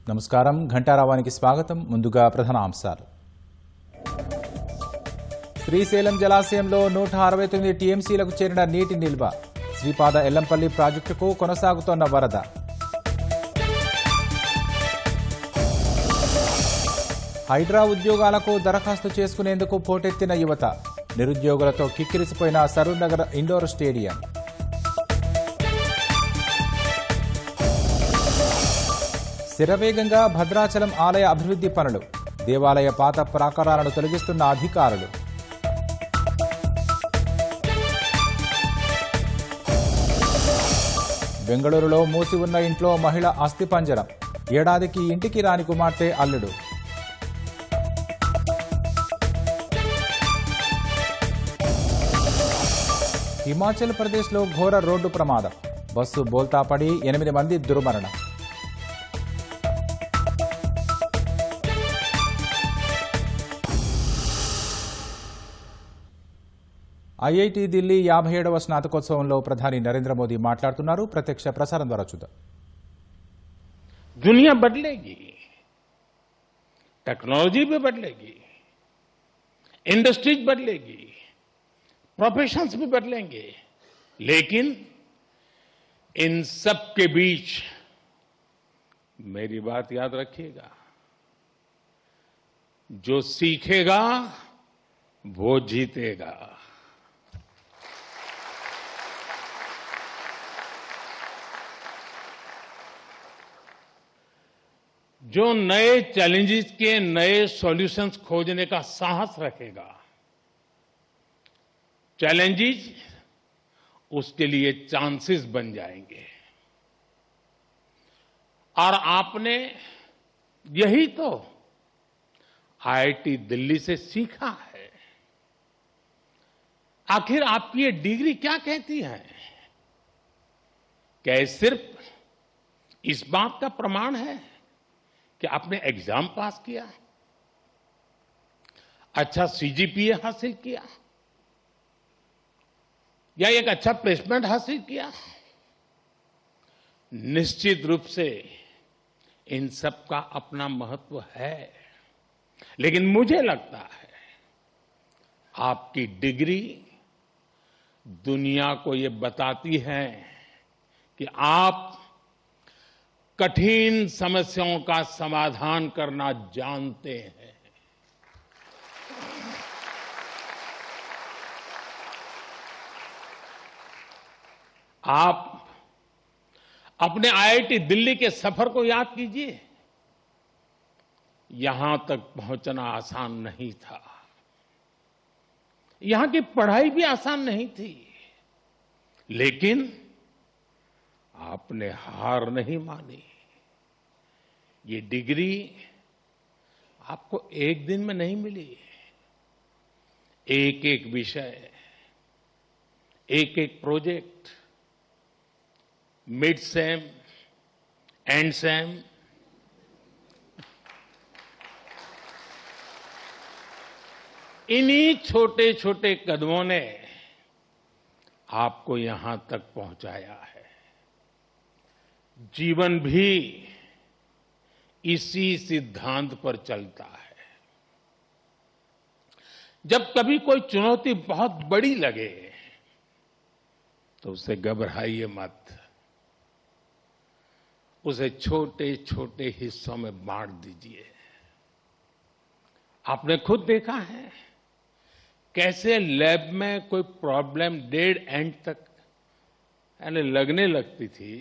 నమస్కారం ఘంటారావానికి స్వాగతం. ముందుగా ప్రధానాంశాలు. శ్రీశైలం జలాశయంలో 169 టీఎంసీలకు చేరిన నీటి నిల్వ. శ్రీపాద ఎల్లంపల్లి ప్రాజెక్టుకు కొనసాగుతోన్న వరద. హైడ్రా ఉద్యోగాలకు దరఖాస్తు చేసుకునేందుకు పోటెత్తిన యువత. నిరుద్యోగులతో కిక్కిరిసిపోయిన సరూర్ నగర్ ఇండోర్ స్టేడియం. శరవేగంగా భద్రాచలం ఆలయ అభివృద్ధి పనులు. దేవాలయ పాత ప్రాకారాలను తొలగిస్తున్న అధికారులు. బెంగళూరులో మూసి ఉన్న ఇంట్లో మహిళ అస్థిపంజరం. ఏడాదికి ఇంటికి రాని కుమార్తె అల్లుడు. హిమాచల్ ప్రదేశ్లో ఘోర రోడ్డు ప్రమాదం. బస్సు బోల్తాపడి 8 మంది దుర్మరణం. ఐఐటి ఢిల్లీ 57వ స్నాతకోత్సవంలో ప్రధాని నరేంద్ర మోదీ మాట్లాడుతున్నారు. ప్రత్యక్ష ప్రసారం ద్వారా చూద్దాం. दुनिया बदलेगी, टेक्नोलॉजी भी बदलेगी, इंडस्ट्रीज बदलेगी, प्रोफेशंस भी बदलेंगे, लेकिन इन सब के बीच मेरी बात याद रखिएगा, जो सीखेगा वो जीतेगा. जो नए चैलेंजेस के नए सॉल्यूशंस खोजने का साहस रखेगा, चैलेंजेस उसके लिए चांसेस बन जाएंगे. और आपने यही तो आईआईटी दिल्ली से सीखा है. आखिर आपकी ये डिग्री क्या कहती है? क्या ये सिर्फ इस बात का प्रमाण है कि आपने एग्जाम पास किया, अच्छा सीजीपीए हासिल किया, या एक अच्छा प्लेसमेंट हासिल किया? निश्चित रूप से इन सब का अपना महत्व है, लेकिन मुझे लगता है आपकी डिग्री दुनिया को ये बताती है कि आप कठिन समस्याओं का समाधान करना जानते हैं. आप अपने आईआईटी दिल्ली के सफर को याद कीजिए. यहां तक पहुंचना आसान नहीं था. यहां की पढ़ाई भी आसान नहीं थी, लेकिन आपने हार नहीं मानी. ये डिग्री आपको एक दिन में नहीं मिली. एक एक विषय, एक एक project, mid sem, and same, इन्हीं छोटे छोटे कदमों ने आपको यहां तक पहुंचाया है. जीवन भी इसी सिद्धांत पर चलता है. जब कभी कोई चुनौती बहुत बड़ी लगे तो उसे घबराइए मत. उसे छोटे छोटे हिस्सों में बांट दीजिए. आपने खुद देखा है कैसे लैब में कोई प्रॉब्लम डेड एंड तक यानी लगने लगती थी.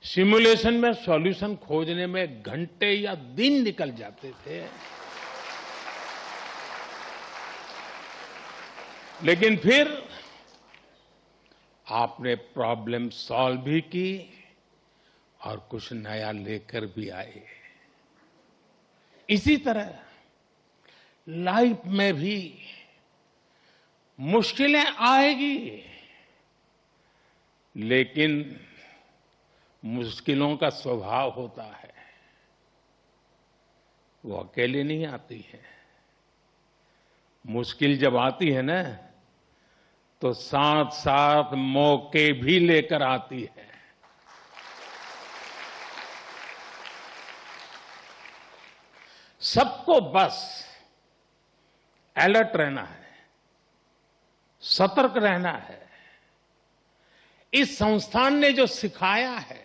सिमुलेशन में सॉल्यूशन खोजने में घंटे या दिन निकल जाते थे, लेकिन फिर आपने प्रॉब्लम सॉल्व भी की और कुछ नया लेकर भी आए. इसी तरह लाइफ में भी मुश्किलें आएगी, लेकिन मुश्किलों का स्वभाव होता है, वो अकेले नहीं आती है. मुश्किल जब आती है ना, तो साथ साथ मौके भी लेकर आती है. सबको बस अलर्ट रहना है, सतर्क रहना है। इस संस्थान ने जो सिखाया है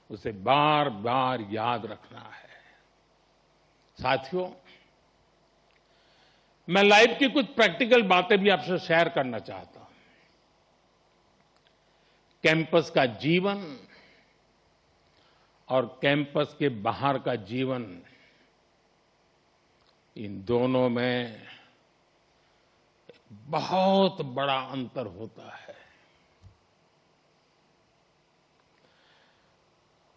उसे बार बार याद रखना है। साथियों, मैं लाइफ की कुछ प्रैक्टिकल बातें भी आपसे शेयर करना चाहता हूं। कैंपस का जीवन और कैंपस के बाहर का जीवन, इन दोनों में बहुत बड़ा अंतर होता है।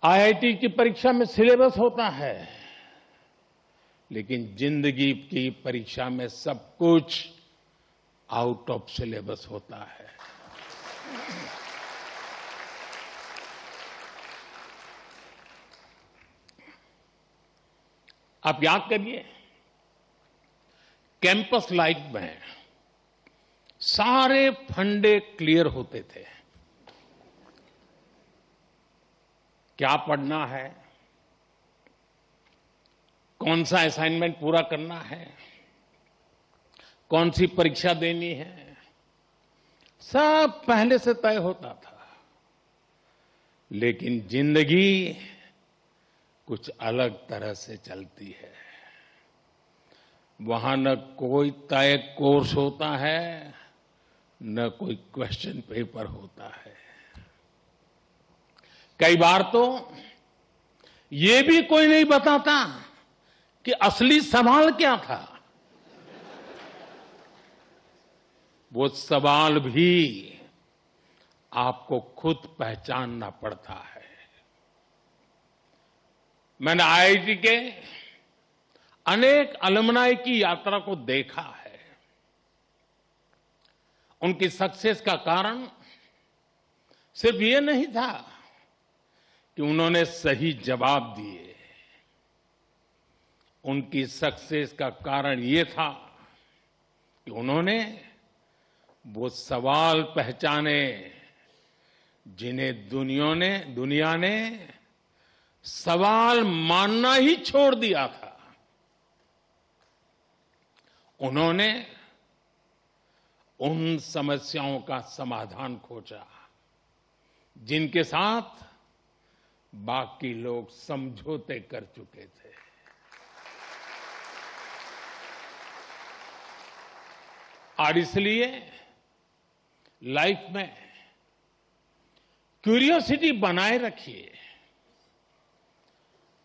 आईआईटी की परीक्षा में सिलेबस होता है, लेकिन जिंदगी की परीक्षा में सब कुछ आउट ऑफ सिलेबस होता है। आप याद करिए, कैंपस लाइफ में सारे फंडे क्लियर होते थे। क्या पढ़ना है, कौन सा असाइनमेंट पूरा करना है, कौन सी परीक्षा देनी है, सब पहले से तय होता था। लेकिन जिंदगी कुछ अलग तरह से चलती है। वहां न कोई तय कोर्स होता है, न कोई क्वेश्चन पेपर होता है। कई बार तो ये भी कोई नहीं बताता कि असली सवाल क्या था। वो सवाल भी आपको खुद पहचानना पड़ता है। मैंने आईआईटी के अनेक अलुमनाई की यात्रा को देखा है। उनकी सक्सेस का कारण सिर्फ ये नहीं था कि उन्होंने सही जवाब दिए। उनकी सक्सेस का कारण ये था कि उन्होंने वो सवाल पहचाने जिन्हें दुनिया ने सवाल मानना ही छोड़ दिया था। उन्होंने उन समस्याओं का समाधान खोजा जिनके साथ बाकी लोग समझौते कर चुके थे। और इसलिए लाइफ में क्यूरियोसिटी बनाए रखिए,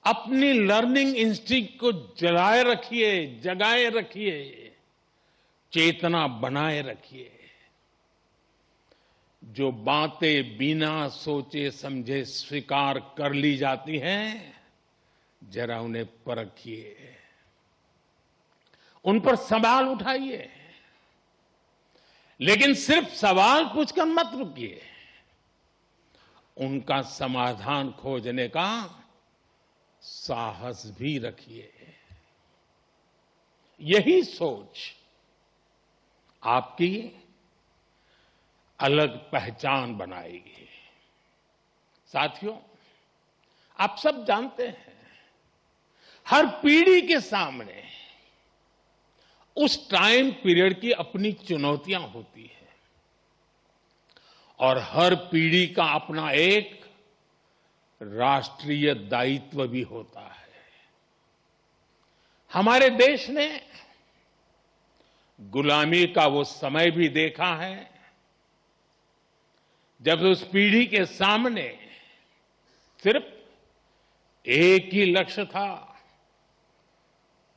अपनी लर्निंग इंस्टिंक्ट को जगाए रखिए, चेतना बनाए रखिए। जो बातें बिना सोचे समझे स्वीकार कर ली जाती हैं, जरा उन्हें परखिए, उन पर सवाल उठाइए। लेकिन सिर्फ सवाल पूछकर मत रुकिए, उनका समाधान खोजने का साहस भी रखिए। यही सोच आपकी अलग पहचान बनाएगी। साथियों, आप सब जानते हैं, हर पीढ़ी के सामने उस टाइम पीरियड की अपनी चुनौतियां होती हैं और हर पीढ़ी का अपना एक राष्ट्रीय दायित्व भी होता है। हमारे देश ने गुलामी का वो समय भी देखा है जब उस पीढ़ी के सामने सिर्फ एक ही लक्ष्य था,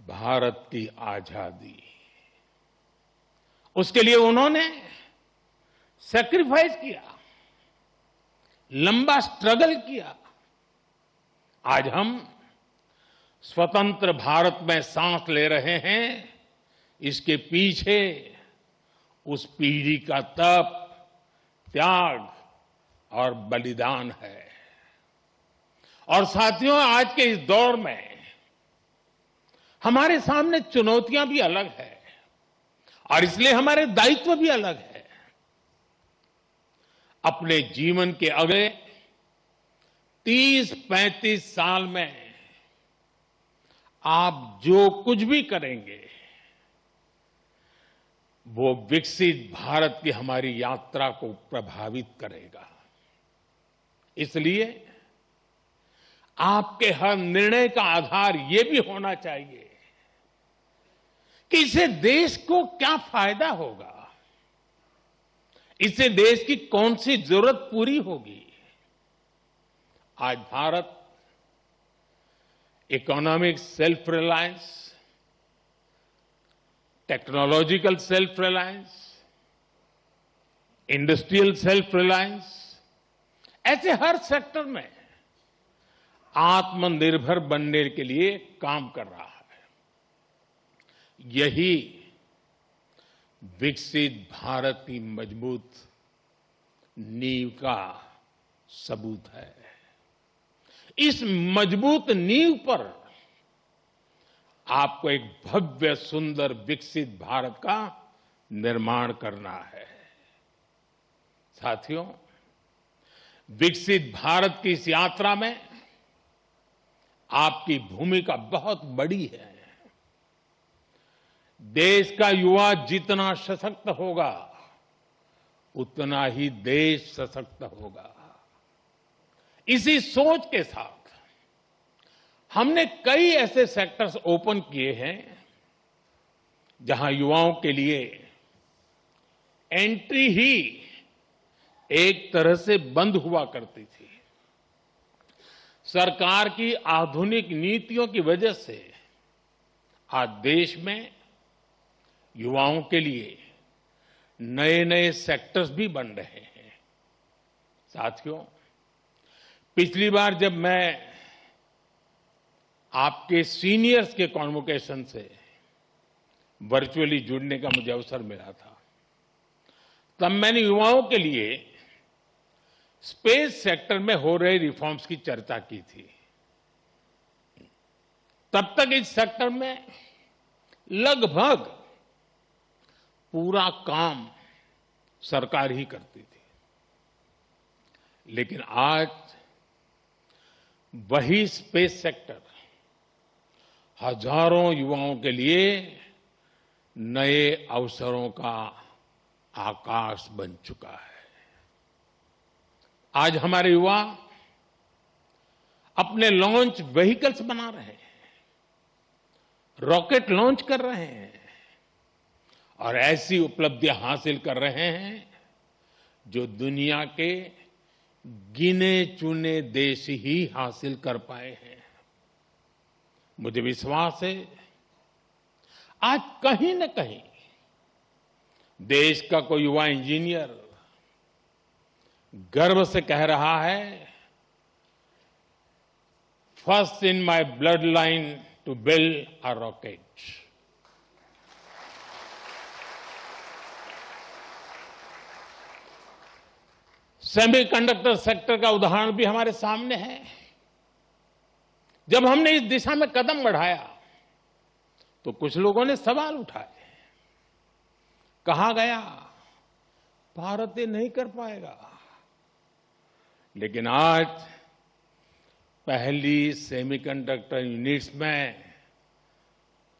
भारत की आजादी। उसके लिए उन्होंने सैक्रिफाइस किया, लंबा स्ट्रगल किया। आज हम स्वतंत्र भारत में सांस ले रहे हैं, इसके पीछे उस पीढ़ी का तप, त्याग और बलिदान है। और साथियों, आज के इस दौर में हमारे सामने चुनौतियां भी अलग है और इसलिए हमारे दायित्व भी अलग है। अपने जीवन के अगले 30-35 साल में आप जो कुछ भी करेंगे वो विकसित भारत की हमारी यात्रा को प्रभावित करेगा। इसलिए आपके हर निर्णय का आधार ये भी होना चाहिए कि इससे देश को क्या फायदा होगा, इससे देश की कौन सी जरूरत पूरी होगी। आज Bharat economic self reliance, technological self reliance, industrial self reliance, ऐसे हर सेक्टर में आत्मनिर्भर बनने के लिए काम कर रहा है। यही विकसित भारत की मजबूत नींव का सबूत है। इस मजबूत नींव पर आपको एक भव्य, सुंदर, विकसित भारत का निर्माण करना है। साथियों, विकसित भारत की इस यात्रा में आपकी भूमिका बहुत बड़ी है। देश का युवा जितना सशक्त होगा उतना ही देश सशक्त होगा। इसी सोच के साथ हमने कई ऐसे सेक्टर्स ओपन किए हैं जहां युवाओं के लिए एंट्री ही एक तरह से बंद हुआ करती थी। सरकार की आधुनिक नीतियों की वजह से आज देश में युवाओं के लिए नए नए सेक्टर्स भी बन रहे हैं। साथियों, पिछली बार जब मैं आपके सीनियर्स के कॉन्वोकेशन से वर्चुअली जुड़ने का मुझे अवसर मिला था, तब मैंने युवाओं के लिए स्पेस सेक्टर में हो रहे रिफॉर्म्स की चर्चा की थी। तब तक इस सेक्टर में लगभग पूरा काम सरकार ही करती थी, लेकिन आज वही स्पेस सेक्टर हजारों युवाओं के लिए नए अवसरों का आकाश बन चुका है। आज हमारे युवा अपने लॉन्च व्हीकल्स बना रहे हैं, रॉकेट लॉन्च कर रहे हैं और ऐसी उपलब्धियां हासिल कर रहे हैं जो दुनिया के गिने चुने देश ही हासिल कर पाए हैं। मुझे विश्वास है आज कहीं न कहीं देश का कोई युवा इंजीनियर गर्व से कह रहा है, first in my blood line to build a rocket. Semiconductor sector का उदाहरण भी हमारे सामने है। जब हमने इस दिशा में कदम बढ़ाया तो कुछ लोगों ने सवाल उठाए, कहा गया भारत ये नहीं कर पाएगा, लेकिन आज पहली सेमीकंडक्टर यूनिट्स में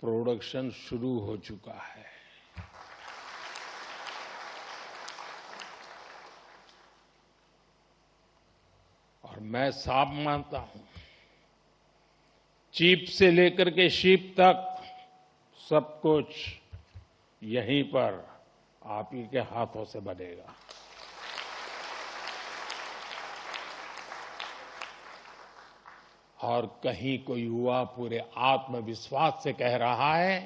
प्रोडक्शन शुरू हो चुका है। और मैं साफ मानता हूं, चिप से लेकर के शिप तक सब कुछ यहीं पर आप ही के हाथों से बनेगा। और कहीं कोई युवा पूरे आत्मविश्वास से कह रहा है,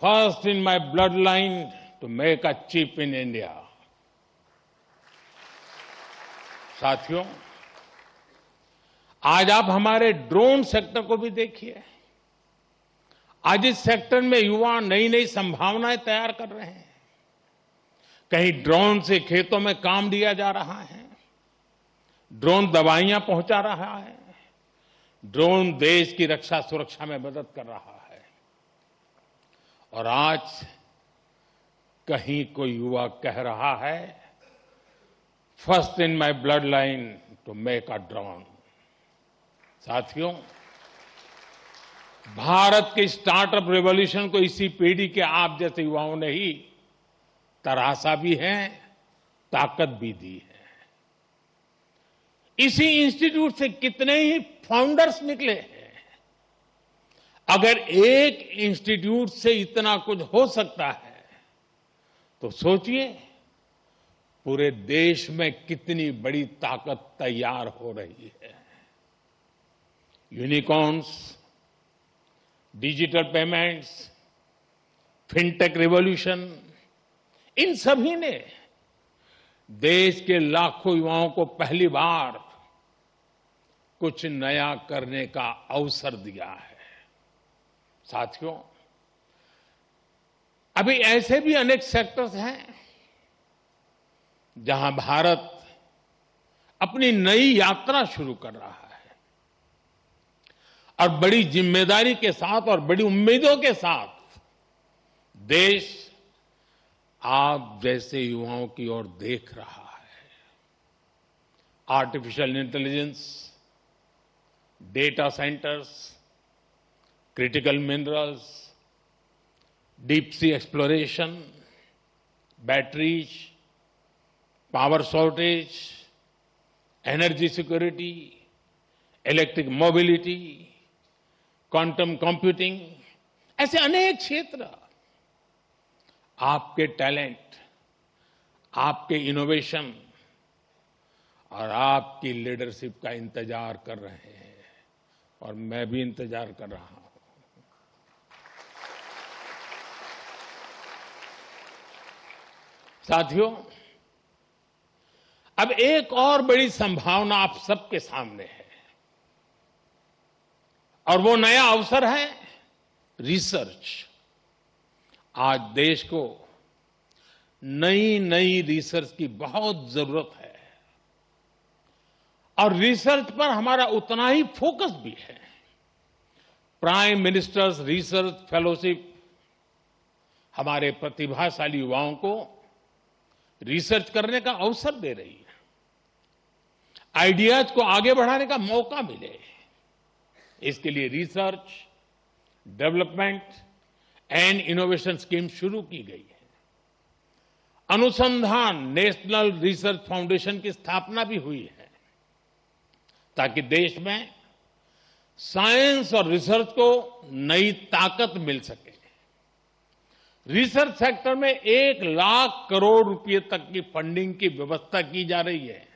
first in my blood line to make a chip in India. साथियों, आज आप हमारे ड्रोन सेक्टर को भी देखिए। आज इस सेक्टर में युवा नई नई संभावनाएं तैयार कर रहे हैं। कहीं ड्रोन से खेतों में काम लिया जा रहा है, ड्रोन दवाइयां पहुंचा रहा है, ड्रोन देश की रक्षा सुरक्षा में मदद कर रहा है। और आज कहीं कोई युवा कह रहा है, first in my blood line to make a drone. साथियों, भारत के स्टार्टअप रेवोल्यूशन को इसी पीढ़ी के आप जैसे युवाओं ने ही तराशा भी है, ताकत भी दी है। इसी इंस्टीट्यूट से कितने ही फाउंडर्स निकले हैं। अगर एक इंस्टीट्यूट से इतना कुछ हो सकता है तो सोचिए पूरे देश में कितनी बड़ी ताकत तैयार हो रही है। Unicorns, digital payments, fintech revolution, इन सभी ने देश के लाखों युवाओं को पहली बार कुछ नया करने का अवसर दिया है। साथियों, अभी ऐसे भी अनेक सेक्टर्स हैं जहां भारत अपनी नई यात्रा शुरू कर रहा है और बड़ी जिम्मेदारी के साथ और बड़ी उम्मीदों के साथ देश आप जैसे युवाओं की ओर देख रहा है। Artificial intelligence, data centres, critical minerals, deep sea exploration, batteries, power shortage, energy security, electric mobility, quantum computing, ऐसे अनेक क्षेत्र आपके टैलेंट, आपके इनोवेशन और आपकी लीडरशिप का इंतजार कर रहे हैं और मैं भी इंतजार कर रहा हूं। साथियों, अब एक और बड़ी संभावना आप सबके सामने है और वो नया अवसर है रिसर्च। आज देश को नई नई रिसर्च की बहुत जरूरत है और रिसर्च पर हमारा उतना ही फोकस भी है। प्राइम मिनिस्टर्स रिसर्च फेलोशिप हमारे प्रतिभाशाली युवाओं को रिसर्च करने का अवसर दे रही है, आइडियाज को आगे बढ़ाने का मौका मिले। इसके लिए research, development and innovation scheme शुरू की गई है। अनुसंधान नेशनल रिसर्च फाउंडेशन की स्थापना भी हुई है ताकि देश में साइंस और रिसर्च को नई ताकत मिल सके। रिसर्च सेक्टर में 1 लाख करोड़ रुपए तक की फंडिंग की व्यवस्था की जा रही है।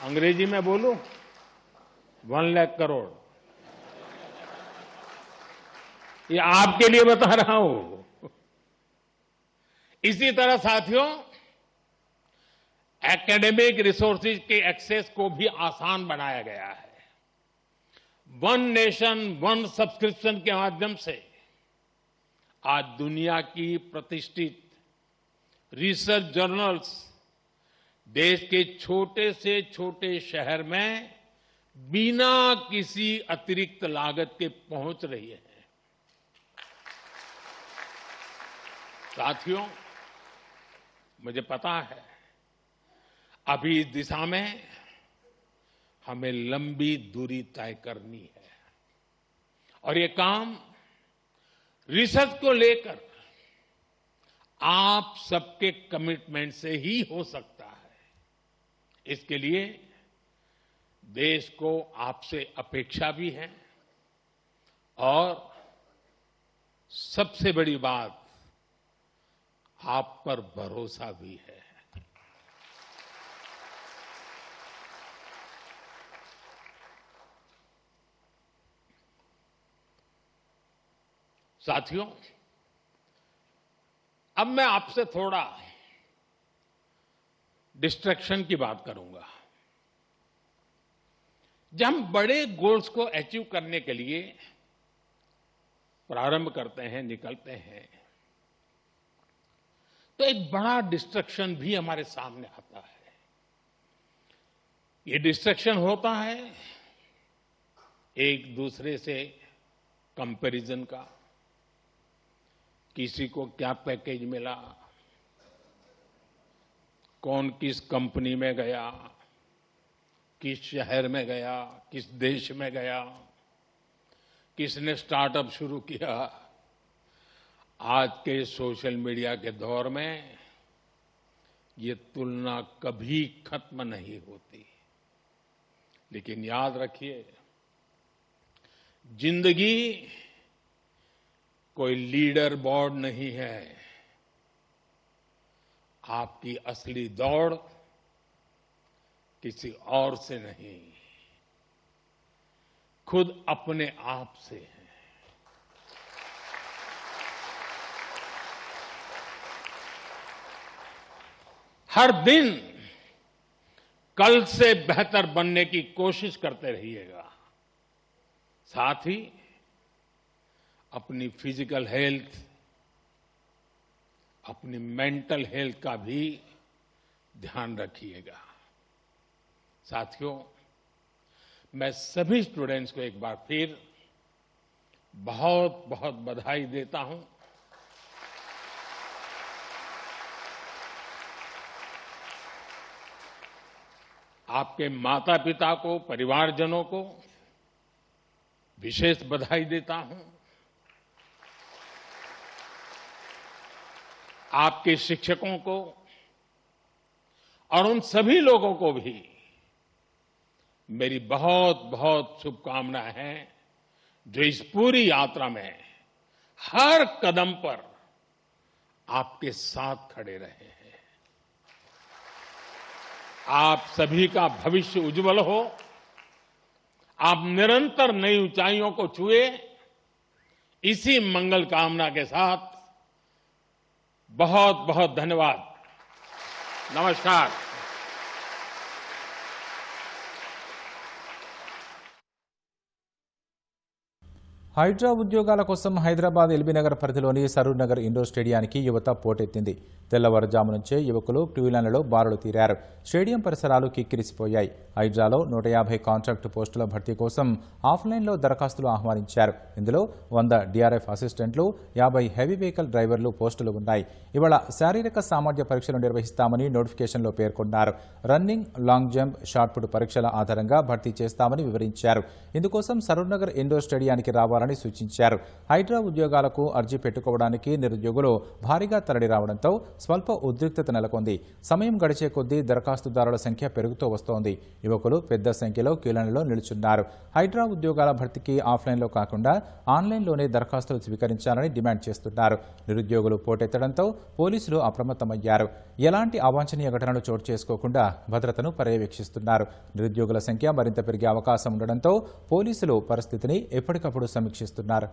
अंग्रेजी में बोलूं, 1 लाख करोड़। ये आपके लिए बता रहा हूं। इसी तरह साथियों, एकेडमिक रिसोर्सेज के एक्सेस को भी आसान बनाया गया है। वन नेशन वन सब्सक्रिप्शन के माध्यम से आज दुनिया की प्रतिष्ठित रिसर्च जर्नल्स देश के छोटे से छोटे शहर में बिना किसी अतिरिक्त लागत के पहुंच रही है। साथियों, मुझे पता है अभी इस दिशा में हमें लंबी दूरी तय करनी है और ये काम रिसर्च को लेकर आप सबके कमिटमेंट से ही हो सकता है। इसके लिए देश को आपसे अपेक्षा भी है और सबसे बड़ी बात, आप पर भरोसा भी है। साथियों, अब मैं आपसे थोड़ा डिस्ट्रैक्शन की बात करूंगा। जब हम बड़े गोल्स को अचीव करने के लिए प्रारंभ करते हैं, निकलते हैं, तो एक बड़ा डिस्ट्रैक्शन भी हमारे सामने आता है। ये डिस्ट्रैक्शन होता है एक दूसरे से कंपैरिजन का। किसी को क्या पैकेज मिला, कौन किस कंपनी में गया, किस शहर में गया, किस देश में गया, किसने स्टार्टअप शुरू किया। आज के सोशल मीडिया के दौर में ये तुलना कभी खत्म नहीं होती। लेकिन याद रखिए, जिंदगी कोई लीडर बोर्ड नहीं है। आपकी असली दौड़ किसी और से नहीं, खुद अपने आप से है। हर दिन कल से बेहतर बनने की कोशिश करते रहिएगा। साथ ही अपनी फिजिकल हेल्थ, अपनी मेंटल हेल्थ का भी ध्यान रखिएगा। साथियों, मैं सभी स्टूडेंट्स को एक बार फिर बहुत बहुत बधाई देता हूं। आपके माता पिता को, परिवारजनों को विशेष बधाई देता हूं। आपके शिक्षकों को और उन सभी लोगों को भी मेरी बहुत बहुत शुभकामनाएं हैं, जो इस पूरी यात्रा में हर कदम पर आपके साथ खड़े रहे हैं। आप सभी का भविष्य उज्जवल हो। आप निरंतर नई ऊंचाइयों को छुए। इसी मंगल कामना के साथ बहुत बहुत धन्यवाद। नमस्कार। హైడ్రా ఉద్యోగాల కోసం హైదరాబాద్ ఎల్బీనగర్ పరిధిలోని సరూర్ నగర్ ఇండోర్ స్టేడియానికి యువత పోటెత్తింది. తెల్లవారుజాము నుంచే యువకులు క్యూలైన్లలో బారులు తీరారు. స్టేడియం పరిసరాలు కిక్కిరిసిపోయాయి. హైడ్రాలో 150 కాంట్రాక్టు పోస్టుల భర్తీ కోసం ఆఫ్లైన్లో దరఖాస్తులు ఆహ్వానించారు. ఇందులో 100 డీఆర్ఎఫ్ అసిస్టెంట్లు, 50 హెవీ వెహికల్ డ్రైవర్లు పోస్టులు ఉన్నాయి. ఇవాళ శారీరక సామర్థ్య పరీక్షలు నిర్వహిస్తామని నోటిఫికేషన్లో పేర్కొన్నారు. రన్నింగ్, లాంగ్ జంప్, షాట్పుట్ పరీక్షల ఆధారంగా భర్తీ చేస్తామని వివరించారు. ఇందుకోసం సరూర్ నగర్ ఇండోర్ స్టేడియానికి రావాలని సూచించారు. హైడ్రా ఉద్యోగాలకు అర్జీ పెట్టుకోవడానికి నిరుద్యోగులు భారీగా తరలి రావడంతో స్వల్ప ఉద్రిక్తత నెలకొంది. సమయం గడిచే కొద్దీ దరఖాస్తుదారుల సంఖ్య పెరుగుతూ వస్తోంది. యువకులు పెద్ద సంఖ్యలో క్యూలైన్లలో నిలుచున్నారు. హైడ్రా ఉద్యోగాల భర్తీకి ఆఫ్లైన్లో కాకుండా ఆన్లైన్లోనే దరఖాస్తులు స్వీకరించాలని డిమాండ్ చేస్తున్నారు. నిరుద్యోగులు పోటెత్తడంతో పోలీసులు అప్రమత్తమయ్యారు. ఎలాంటి అవాంఛనీయ ఘటనలు చోటు చేసుకోకుండా భద్రతను పర్యవేక్షిస్తున్నారు. నిరుద్యోగుల సంఖ్య మరింత పెరిగే అవకాశం ఉండడంతో పోలీసులు పరిస్థితిని ఎప్పటికప్పుడు సమీక్షిస్తున్నారు.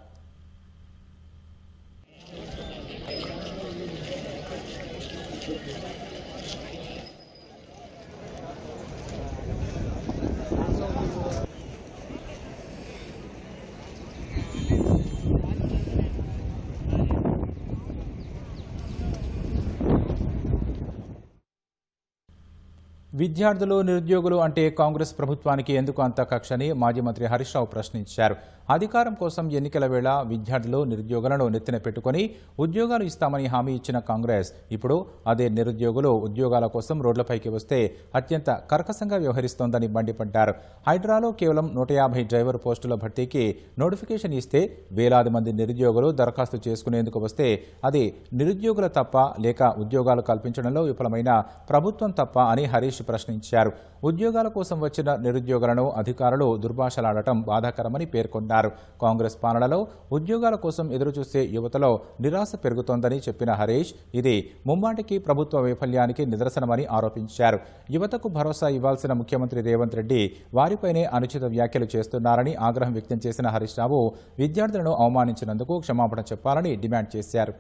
విద్యార్థులు, నిరుద్యోగులు అంటే కాంగ్రెస్ ప్రభుత్వానికి ఎందుకు అంత కక్షని మాజీ మంత్రి హరీష్ రావు ప్రశ్నించారు. అధికారం కోసం ఎన్నికల వేళ విద్యార్థులు, నిరుద్యోగులను నెత్తిన పెట్టుకుని ఉద్యోగాలు ఇస్తామని హామీ ఇచ్చిన కాంగ్రెస్ ఇప్పుడు అదే నిరుద్యోగులు ఉద్యోగాల కోసం రోడ్లపైకి వస్తే అత్యంత కర్కశంగా వ్యవహరిస్తోందని మండిపడ్డారు. హైడ్రాలో కేవలం 150 డ్రైవర్ పోస్టుల భర్తీకి నోటిఫికేషన్ ఇస్తే వేలాది మంది నిరుద్యోగులు దరఖాస్తు చేసుకునేందుకు వస్తే అది నిరుద్యోగుల తప్ప లేక ఉద్యోగాలు కల్పించడంలో విఫలమైన ప్రభుత్వం తప్ప అని హరీష్ ప్రశ్నించారు. ఉద్యోగాల కోసం వచ్చిన నిరుద్యోగులను అధికారులు దుర్భాషలాడటం బాధాకరమని పేర్కొన్నారు. కాంగ్రెస్ పాలనలో ఉద్యోగాల కోసం ఎదురుచూసే యువతలో నిరాశ పెరుగుతోందని చెప్పిన హరీష్ ఇది ముమ్మాటికి ప్రభుత్వ వైఫల్యానికి నిదర్శనమని ఆరోపించారు. యువతకు భరోసా ఇవ్వాల్సిన ముఖ్యమంత్రి రేవంత్ రెడ్డి వారిపైనే అనుచిత వ్యాఖ్యలు చేస్తున్నారని ఆగ్రహం వ్యక్తం చేసిన హరీష్ రావు విద్యార్థులను అవమానించినందుకు క్షమాపణ చెప్పాలని డిమాండ్ చేశారు.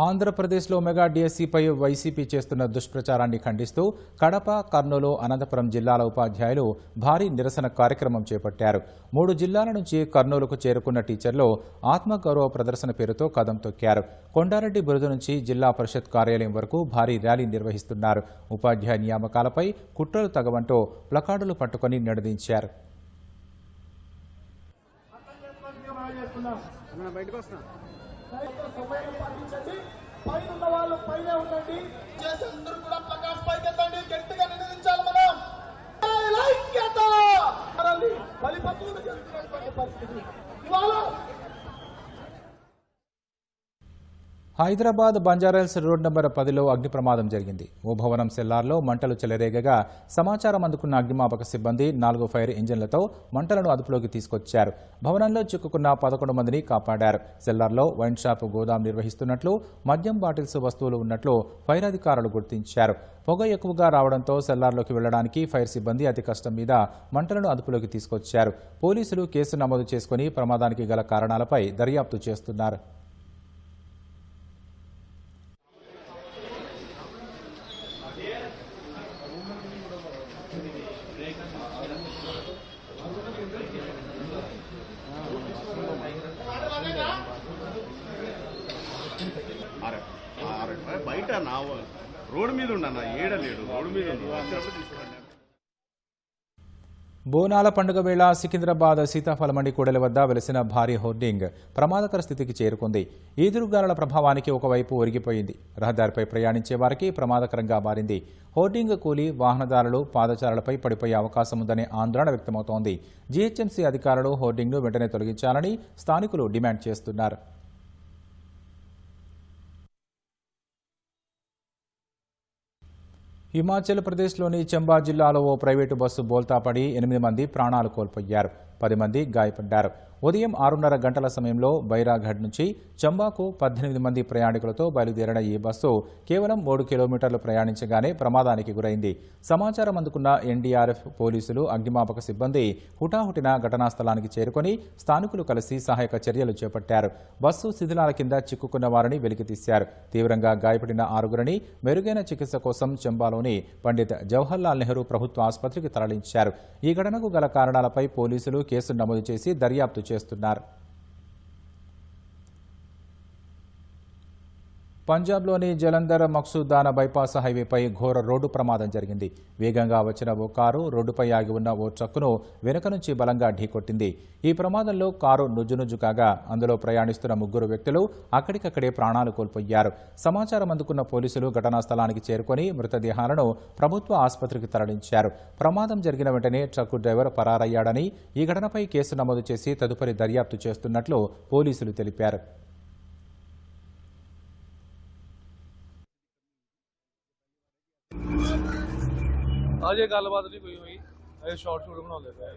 ఆంధ్రప్రదేశ్లో మెగా డిఎస్సీపై వైసీపీ చేస్తున్న దుష్ప్రచారాన్ని ఖండిస్తూ కడప, కర్నూలు, అనంతపురం జిల్లాల ఉపాధ్యాయులు భారీ నిరసన కార్యక్రమం చేపట్టారు. 3 జిల్లాల నుంచి కర్నూలుకు చేరుకున్న టీచర్లు ఆత్మగౌరవ ప్రదర్శన పేరుతో కదం తొక్కారు. కొండారెడ్డి బురుజు నుంచి జిల్లా పరిషత్ కార్యాలయం వరకు భారీ ర్యాలీ నిర్వహిస్తున్నారు. ఉపాధ్యాయ నియామకాలపై కుట్రలు తగవంటూ ప్లకార్డులు పట్టుకుని నినదించారు. పైన ఉన్న వాళ్ళు పైనే ఉండండి. చేసే అందరూ కూడా ప్రకాష్ పైకి ఎత్తండి. గట్టిగా నినదించాలి మనం. ఐక్యత బలిపత్రులు చేస్తున్నటువంటి పరిస్థితి ఇవాళ హైదరాబాద్ బంజారాహిల్స్ రోడ్ నంబర్ 10లో అగ్ని ప్రమాదం జరిగింది. ఓ భవనం సెల్లార్లో మంటలు చెలరేగగా సమాచారం అందుకున్న అగ్నిమాపక సిబ్బంది 4 ఫైర్ ఇంజన్లతో మంటలను అదుపులోకి తీసుకొచ్చారు. భవనంలో చిక్కుకున్న 11 మందిని కాపాడారు. సెల్లార్లో వైన్ షాప్ గోదాం నిర్వహిస్తున్నట్లు, మద్యం బాటిల్స్ వస్తువులు ఉన్నట్లు ఫైర్ అధికారులు గుర్తించారు. పొగ ఎక్కువగా రావడంతో సెల్లార్లోకి వెళ్లడానికి ఫైర్ సిబ్బంది అతి కష్టం మీద మంటలను అదుపులోకి తీసుకొచ్చారు. పోలీసులు కేసు నమోదు చేసుకుని ప్రమాదానికి గల కారణాలపై దర్యాప్తు చేస్తున్నారు. బయట నా రోడ్డు మీద ఉన్నా ఏడలేడు రోడ్డు మీద వచ్చినప్పుడు తీసుకోండి. బోనాల పండుగ వేళ సికింద్రాబాద్ సీతాఫల మండి కూడలి వద్ద వెలిసిన భారీ హోర్డింగ్ ప్రమాదకర స్థితికి చేరుకుంది. ఈదురుగాలుల ప్రభావానికి ఒకవైపు ఒరిగిపోయింది. రహదారిపై ప్రయాణించే వారికి ప్రమాదకరంగా మారింది. హోర్డింగ్ కూలి వాహనదారులు పాదచారులపై పడిపోయే అవకాశం ఉందనే ఆందోళన వ్యక్తమవుతోంది. జీహెచ్ఎంసీ అధికారులు హోర్డింగ్ను వెంటనే తొలగించాలని స్థానికులు డిమాండ్ చేస్తున్నారు. హిమాచల్ ప్రదేశ్లోని చంబా జిల్లాలో ఓ ప్రైవేటు బస్సు బోల్తాపడి 8 మంది ప్రాణాలు కోల్పోయారు. 10 మంది గాయపడ్డారు. ఉదయం 6:30 గంటల సమయంలో బైరాఘడ్ నుంచి చంబాకు 18 మంది ప్రయాణికులతో బయలుదేరిన ఈ బస్సు కేవలం 3 కిలోమీటర్లు ప్రయాణించగానే ప్రమాదానికి గురైంది. సమాచారం అందుకున్న ఎన్డీఆర్ఎఫ్, పోలీసులు, అగ్నిమాపక సిబ్బంది హుటాహుటిన ఘటనా స్థలానికి చేరుకుని స్థానికులు కలిసి సహాయక చర్యలు చేపట్టారు. బస్సు శిథిలాల కింద చిక్కుకున్న వారిని వెలికితీశారు. తీవ్రంగా గాయపడిన 6గురిని మెరుగైన చికిత్స కోసం చంబాలోని పండిత్ జవహర్లాల్ నెహ్రూ ప్రభుత్వ ఆసుపత్రికి తరలించారు. ఈ ఘటనకు గల కారణాలపై పోలీసులు కేసు నమోదు చేసి దర్యాప్తు చేస్తున్నారు. పంజాబ్లోని జలంధర్ మక్సూదానా బైపాస్ హైవేపై ఘోర రోడ్డు ప్రమాదం జరిగింది. వేగంగా వచ్చిన ఓ కారు రోడ్డుపై ఆగి ఉన్న ఓ ట్రక్కును వెనుక నుంచి బలంగా ఢీకొట్టింది. ఈ ప్రమాదంలో కారు నుజ్జునుజ్జు కాగా అందులో ప్రయాణిస్తున్న 3 వ్యక్తులు అక్కడికక్కడే ప్రాణాలు కోల్పోయారు. సమాచారం అందుకున్న పోలీసులు ఘటనా స్థలానికి చేరుకుని మృతదేహాలను ప్రభుత్వ ఆసుపత్రికి తరలించారు. ప్రమాదం జరిగిన వెంటనే ట్రక్కు డ్రైవర్ పరారయ్యాడని, ఈ ఘటనపై కేసు నమోదు చేసి తదుపరి దర్యాప్తు చేస్తున్నట్లు పోలీసులు తెలిపారు. आज ये गलबात नहीं कोई हुई, अरे शॉर्ट शूट बना लेते हैं।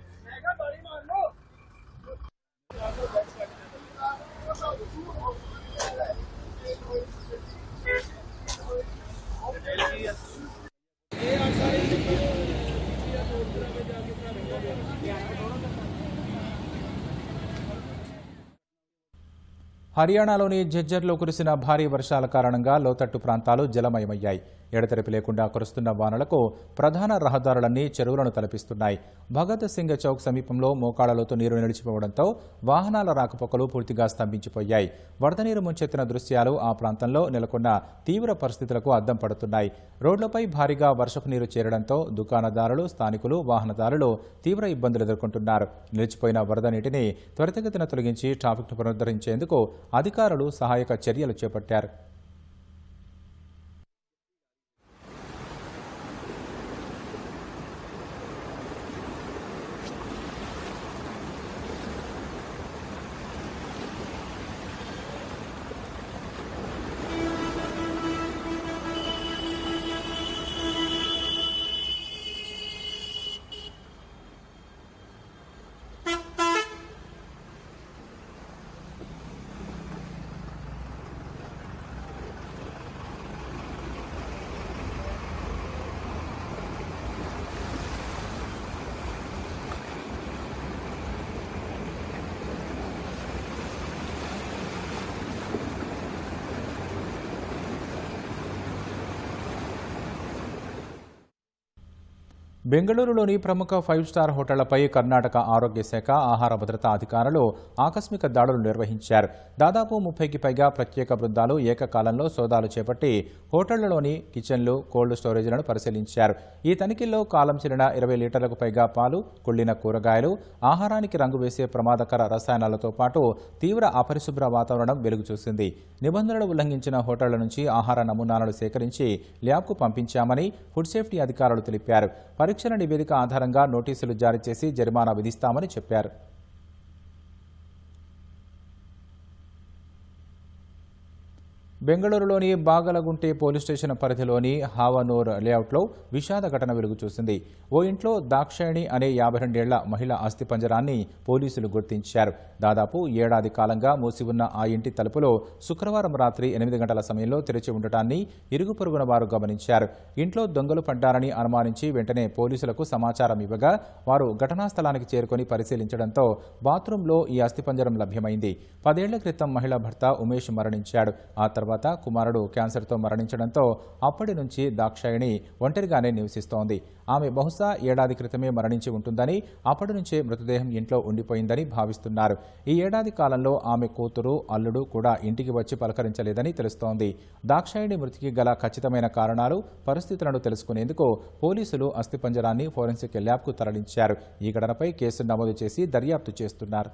హర్యానాలోని ఝజ్జర్లో కురిసిన భారీ వర్షాల కారణంగా లోతట్టు ప్రాంతాలు జలమయమయ్యాయి. ఎడతెరిపి లేకుండా కురుస్తున్న వానలకు ప్రధాన రహదారులన్నీ చెరువులను తలపిస్తున్నాయి. భగత్ సింగ్ చౌక్ సమీపంలో మోకాళ్లలోతు నీరు నిలిచిపోవడంతో వాహనాల రాకపోకలు పూర్తిగా స్తంభించిపోయాయి. వరద నీరు ముంచెత్తిన దృశ్యాలు ఆ ప్రాంతంలో నెలకొన్న తీవ్ర పరిస్థితులకు అద్దం పడుతున్నాయి. రోడ్లపై భారీగా వర్షపు నీరు చేరడంతో దుకాణదారులు, స్థానికులు, వాహనదారులు తీవ్ర ఇబ్బందులు ఎదుర్కొంటున్నారు. నిలిచిపోయిన వరద నీటిని త్వరితగతిన తొలగించి ట్రాఫిక్ను పునరుద్ధరించేందుకు అధికారులు సహాయక చర్యలు చేపట్టారు. బెంగళూరులోని ప్రముఖ 5 స్టార్ హోటళ్లపై కర్ణాటక ఆరోగ్య శాఖ ఆహార భద్రతా అధికారులు ఆకస్మిక దాడులు నిర్వహించారు. దాదాపు 30కి పైగా ప్రత్యేక బృందాలు ఏకకాలంలో సోదాలు చేపట్టి హోటళ్లలోని కిచెన్లు, కోల్డ్ స్టోరేజ్లను పరిశీలించారు. ఈ తనిఖీల్లో కాలం చెల్లిన 20 లీటర్లకు పైగా పాలు, కుళ్లిన కూరగాయలు, ఆహారానికి రంగు వేసే ప్రమాదకర రసాయనాలతో పాటు తీవ్ర అపరిశుభ్ర వాతావరణం వెలుగుచూసింది. నిబంధనలు ఉల్లంఘించిన హోటళ్ల నుంచి ఆహార నమూనాలను సేకరించి ల్యాబ్కు పంపించామని ఫుడ్ సేఫ్టీ అధికారులు తెలిపారు. పరీక్షల నివేదిక ఆధారంగా నోటీసులు జారీ చేసి జరిమానా విధిస్తామని చెప్పారు. బెంగళూరులోని బాగలగుంటె పోలీస్ స్టేషన్ పరిధిలోని హావనూర్ లేఅవుట్లో విషాద ఘటన వెలుగు చూసింది. ఓ ఇంట్లో దాక్షాయణి అనే 52 ఏళ్ల మహిళ అస్థిపంజరాన్ని పోలీసులు గుర్తించారు. దాదాపు ఏడాది కాలంగా మూసి ఉన్న ఆ ఇంటి తలుపులో శుక్రవారం రాత్రి 8 గంటల సమయంలో తెరిచి ఉండటాన్ని ఇరుగు పొరుగున వారు గమనించారు. ఇంట్లో దొంగలు పడ్డారని అనుమానించి వెంటనే పోలీసులకు సమాచారం ఇవ్వగా వారు ఘటనా స్థలానికి చేరుకొని పరిశీలించడంతో బాత్రూంలో ఈ అస్థిపంజరం లభ్యమైంది. 10 ఏళ్ల క్రితం మహిళ భర్త ఉమేష్ మరణించాడు. ఆ తర్వాత కుమారుడు క్యాన్సర్తో మరణించడంతో అప్పటి నుంచి దాక్షాయణి ఒంటరిగానే నివసిస్తోంది. ఆమె బహుశా ఏడాది క్రితమే మరణించి ఉంటుందని, అప్పటి నుంచే మృతదేహం ఇంట్లో ఉండిపోయిందని భావిస్తున్నారు. ఈ ఏడాది కాలంలో ఆమె కూతురు, అల్లుడు కూడా ఇంటికి వచ్చి పలకరించలేదని తెలుస్తోంది. దాక్షాయణి మృతికి గల ఖచ్చితమైన కారణాలు, పరిస్థితులను తెలుసుకునేందుకు పోలీసులు అస్థిపంజరాన్ని ఫోరెన్సిక్ ల్యాబ్కు తరలించారు. ఈ ఘటనపై కేసు నమోదు చేసి దర్యాప్తు చేస్తున్నారు.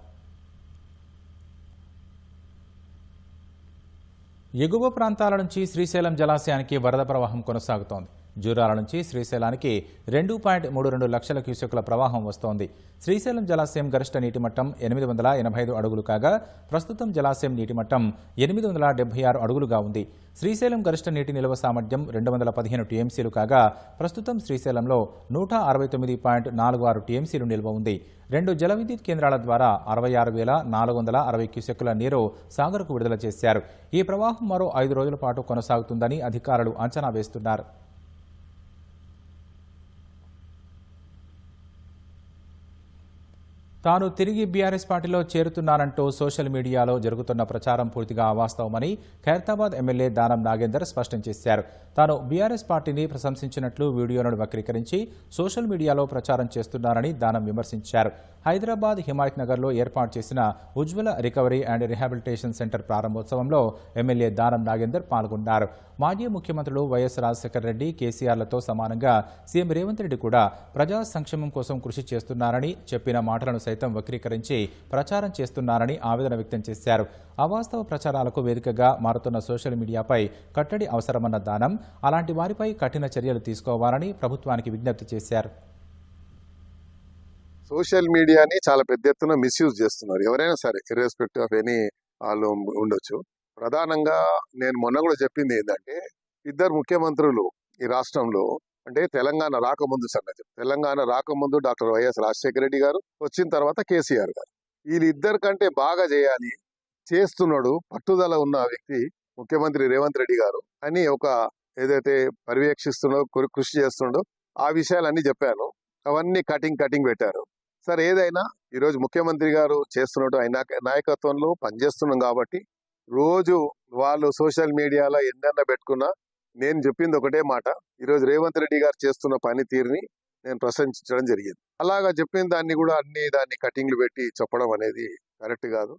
ఎగువ ప్రాంతాల నుంచి శ్రీశైలం జలాశయానికి వరద ప్రవాహం కొనసాగుతోంది. జూరాల నుంచి శ్రీశైలానికి 2.32 లక్షల క్యూసెక్కుల ప్రవాహం వస్తోంది. శ్రీశైలం జలాశయం గరిష్ట నీటిమట్టం 885 అడుగులు కాగా ప్రస్తుతం జలాశయం నీటిమట్టం 876 అడుగులుగా ఉంది. శ్రీశైలం గరిష్ట నీటి నిల్వ సామర్థ్యం 215 టీఎంసీలు కాగా ప్రస్తుతం శ్రీశైలంలో 169.46 టీఎంసీలు నిల్వ ఉంది. 2 జల విద్యుత్ కేంద్రాల ద్వారా 66,460 క్యూసెక్కుల నీరు సాగర్కు విడుదల చేశారు. ఈ ప్రవాహం మరో 5 రోజుల పాటు కొనసాగుతుందని అధికారులు అంచనా వేస్తున్నారు. తాను తిరిగి బీఆర్ఎస్ పార్టీలో చేరుతున్నానంటూ సోషల్ మీడియాలో జరుగుతున్న ప్రచారం పూర్తిగా అవాస్తవమని ఖైరతాబాద్ ఎమ్మెల్యే దానం నాగేందర్ స్పష్టం చేశారు. తాను బీఆర్ఎస్ పార్టీని ప్రశంసించినట్లు వీడియోలను వక్రీకరించి సోషల్ మీడియాలో ప్రచారం చేస్తున్నారని దానం విమర్శించారు. హైదరాబాద్ హిమాయత్ నగర్లో ఏర్పాటు చేసిన Ujjwala recovery and rehabilitation centre ప్రారంభోత్సవంలో ఎమ్మెల్యే దానం నాగేందర్ పాల్గొన్నారు. మాజీ ముఖ్యమంత్రులు వైఎస్ రాజశేఖర రెడ్డి, కేసీఆర్లతో సమానంగా సీఎం రేవంత్ రెడ్డి కూడా ప్రజా సంక్షేమం కోసం కృషి చేస్తున్నారని, చెప్పిన మాటలను సైతం వక్రీకరించి ప్రచారం చేస్తున్నారని ఆవేదన వ్యక్తం చేశారు. అవాస్తవ ప్రచారాలకు వేదికగా మారుతున్న సోషల్ మీడియాపై కట్టడి అవసరమన్న దానం అలాంటి వారిపై కఠిన చర్యలు తీసుకోవాలని ప్రభుత్వానికి విజ్ఞప్తి చేశారు. సోషల్ మీడియాని చాలా పెద్ద ఎత్తున మిస్యూజ్ చేస్తున్నారు. ఎవరైనా సరే, ఇర్రెస్పెక్టివ్ ఆఫ్ ఎనీ వాళ్ళు ఉండొచ్చు. ప్రధానంగా నేను మొన్న కూడా చెప్పింది ఏంటంటే, 2 ముఖ్యమంత్రులు ఈ రాష్ట్రంలో, అంటే తెలంగాణ రాకముందు సంగతి, తెలంగాణ రాకముందు డాక్టర్ వైఎస్ రాజశేఖర రెడ్డి గారు, వచ్చిన తర్వాత కేసీఆర్ గారు, వీళ్ళిద్దరి కంటే బాగా చేయాలి, చేస్తున్నాడు, పట్టుదల ఉన్న వ్యక్తి ముఖ్యమంత్రి రేవంత్ రెడ్డి గారు అని ఒక ఏదైతే పర్యవేక్షిస్తున్నాడో, కృషి చేస్తున్నాడో ఆ విషయాలన్నీ చెప్పాను. అవన్నీ కటింగ్ పెట్టారు. సరే, ఏదైనా ఈరోజు ముఖ్యమంత్రి గారు చేస్తున్నట్టు ఆయన నాయకత్వంలో పనిచేస్తున్నాం కాబట్టి రోజు వాళ్ళు సోషల్ మీడియాలో ఎన్నన్నా పెట్టుకున్నా నేను చెప్పింది ఒకటే మాట, ఈరోజు రేవంత్ రెడ్డి గారు చేస్తున్న పనితీరుని నేను ప్రశంసించడం జరిగింది. అలాగా చెప్పిన దాన్ని కూడా దాన్ని కటింగ్లు పెట్టి చెప్పడం అనేది కరెక్ట్ కాదు.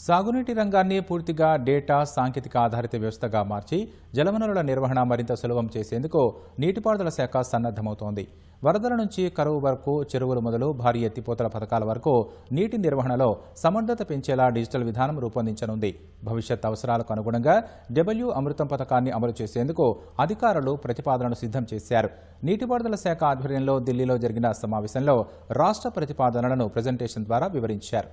సాగునీటి రంగాన్ని పూర్తిగా డేటా, సాంకేతిక ఆధారిత వ్యవస్థగా మార్చి జలవనరుల నిర్వహణ మరింత సులభం చేసేందుకు నీటిపారుదల శాఖ సన్నద్ధమవుతోంది. వరదల నుంచి కరువు వరకు, చెరువులు మొదలు భారీ ఎత్తిపోతల పథకాల వరకు నీటి నిర్వహణలో సమర్థత పెంచేలా డిజిటల్ విధానం రూపొందించనుంది. భవిష్యత్ అవసరాలకు అనుగుణంగా డబ్ల్యూ అమృతం పథకాన్ని అమలు చేసేందుకు అధికారులు ప్రతిపాదనలు సిద్ధం చేశారు. నీటిపారుదల శాఖ ఆధ్వర్యంలో ఢిల్లీలో జరిగిన సమావేశంలో రాష్ట్ర ప్రతిపాదనలను ప్రెజెంటేషన్ ద్వారా వివరించారు.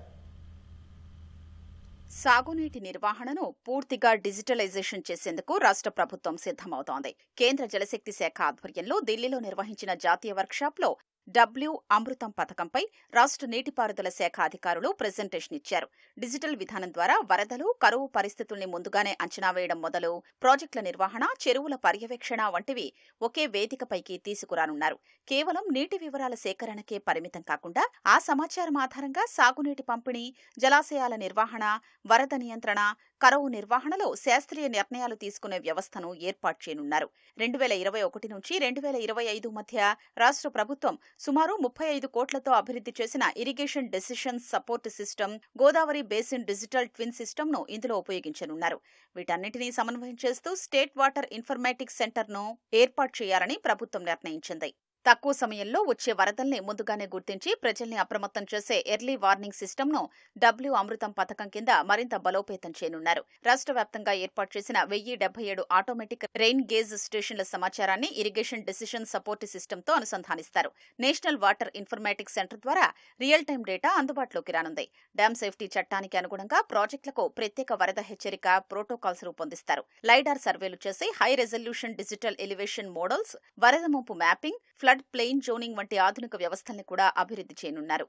సాగునీటి నిర్వహణను పూర్తిగా డిజిటలైజేషన్ చేసేందుకు రాష్ట్ర ప్రభుత్వం సిద్ధమవుతోంది. కేంద్ర జలశక్తి శాఖ ఆధ్వర్యంలో ఢిల్లీలో నిర్వహించిన జాతీయ వర్క్షాప్లో డబ్ల్యూ అమృతం పథకంపై రాష్ట్ర నీటిపారుదల శాఖ అధికారులు ప్రెజెంటేషన్ ఇచ్చారు. డిజిటల్ విధానం ద్వారా వరదలు, కరువు పరిస్థితుల్ని ముందుగానే అంచనా వేయడం మొదలు ప్రాజెక్టుల నిర్వహణ, చెరువుల పర్యవేక్షణ వంటివి ఒకే వేదికపైకి తీసుకురానున్నారు. కేవలం నీటి వివరాల సేకరణకే పరిమితం కాకుండా ఆ సమాచారం ఆధారంగా సాగునీటి పంపిణీ, జలాశయాల నిర్వహణ, వరద నియంత్రణ, కరువు నిర్వహణలో శాస్త్రీయ నిర్ణయాలు తీసుకునే వ్యవస్థను ఏర్పాటు చేయనున్నారు. 2021 నుంచి 2025 మధ్య రాష్ట్ర ప్రభుత్వం సుమారు 35 కోట్లతో అభివృద్ధి చేసిన irrigation decision support system, Godavari basin digital twin సిస్టమ్ను ఇందులో ఉపయోగించనున్నారు. వీటన్నింటినీ సమన్వయం చేస్తూ స్టేట్ వాటర్ ఇన్ఫర్మేటిక్స్ సెంటర్ను ఏర్పాటు చేయాలని ప్రభుత్వం నిర్ణయించింది. తక్కువ సమయంలో వచ్చే వరదల్ని ముందుగానే గుర్తించి ప్రజల్ని అప్రమత్తం చేసే ఎర్లీ వార్నింగ్ సిస్టమ్ను డబ్ల్యూ అమృతం పథకం కింద మరింత బలోపేతం చేయనున్నారు. రాష్ట్ర వ్యాప్తంగా ఏర్పాటు చేసిన 1077 ఆటోమేటిక్ రెయిన్ గేజ్ స్టేషన్ల సమాచారాన్ని ఇరిగేషన్ డెసిషన్ సపోర్ట్ సిస్టమ్తో అనుసంధానిస్తారు. నేషనల్ వాటర్ ఇన్ఫర్మేటిక్స్ సెంటర్ ద్వారా రియల్ టైం డేటా అందుబాటులోకి రానుంది. డ్యామ్ సేఫ్టీ చట్టానికి అనుగుణంగా ప్రాజెక్టులకు ప్రత్యేక వరద హెచ్చరిక ప్రోటోకాల్స్ రూపొందిస్తారు. లైడార్ సర్వేలు చేసి high resolution digital elevation models, వరద ముంపు మ్యాపింగ్, ఫ్లడ్ ప్లెయిన్ జోనింగ్ వంటి ఆధునిక వ్యవస్థల్ని కూడా అభివృద్ధి చేయనున్నారు.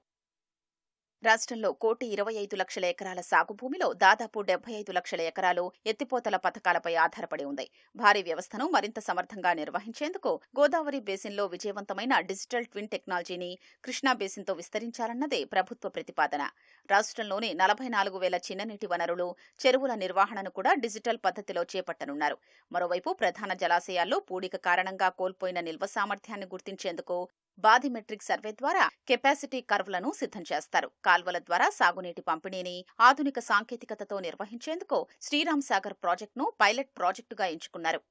రాష్ట్రంలో 1,25,00,000 ఎకరాల సాగు భూమిలో దాదాపు 75 లక్షల ఎకరాలు ఎత్తిపోతల పథకాలపై ఆధారపడి ఉంది. భారీ వ్యవస్థను మరింత సమర్థంగా నిర్వహించేందుకు గోదావరి బేసిన్లో విజయవంతమైన డిజిటల్ ట్విన్ టెక్నాలజీని కృష్ణా బేసిన్తో విస్తరించాలన్నదే ప్రభుత్వ ప్రతిపాదన. రాష్ట్రంలోని 44,000 చిన్ననీటి వనరులు, చెరువుల నిర్వహణను కూడా డిజిటల్ పద్ధతిలో చేపట్టనున్నారు. మరోవైపు ప్రధాన జలాశయాల్లో పూడిక కారణంగా కోల్పోయిన నిల్వ సామర్థ్యాన్ని గుర్తించేందుకు బాధిమెట్రిక్ సర్వే ద్వారా కెపాసిటీ కర్వ్లను సిద్ధం చేస్తారు. కాల్వల ద్వారా సాగునీటి పంపిణీని ఆధునిక సాంకేతికతతో నిర్వహించేందుకు శ్రీరామ్ సాగర్ ప్రాజెక్టును పైలట్ ప్రాజెక్టుగా ఎంచుకున్నారు.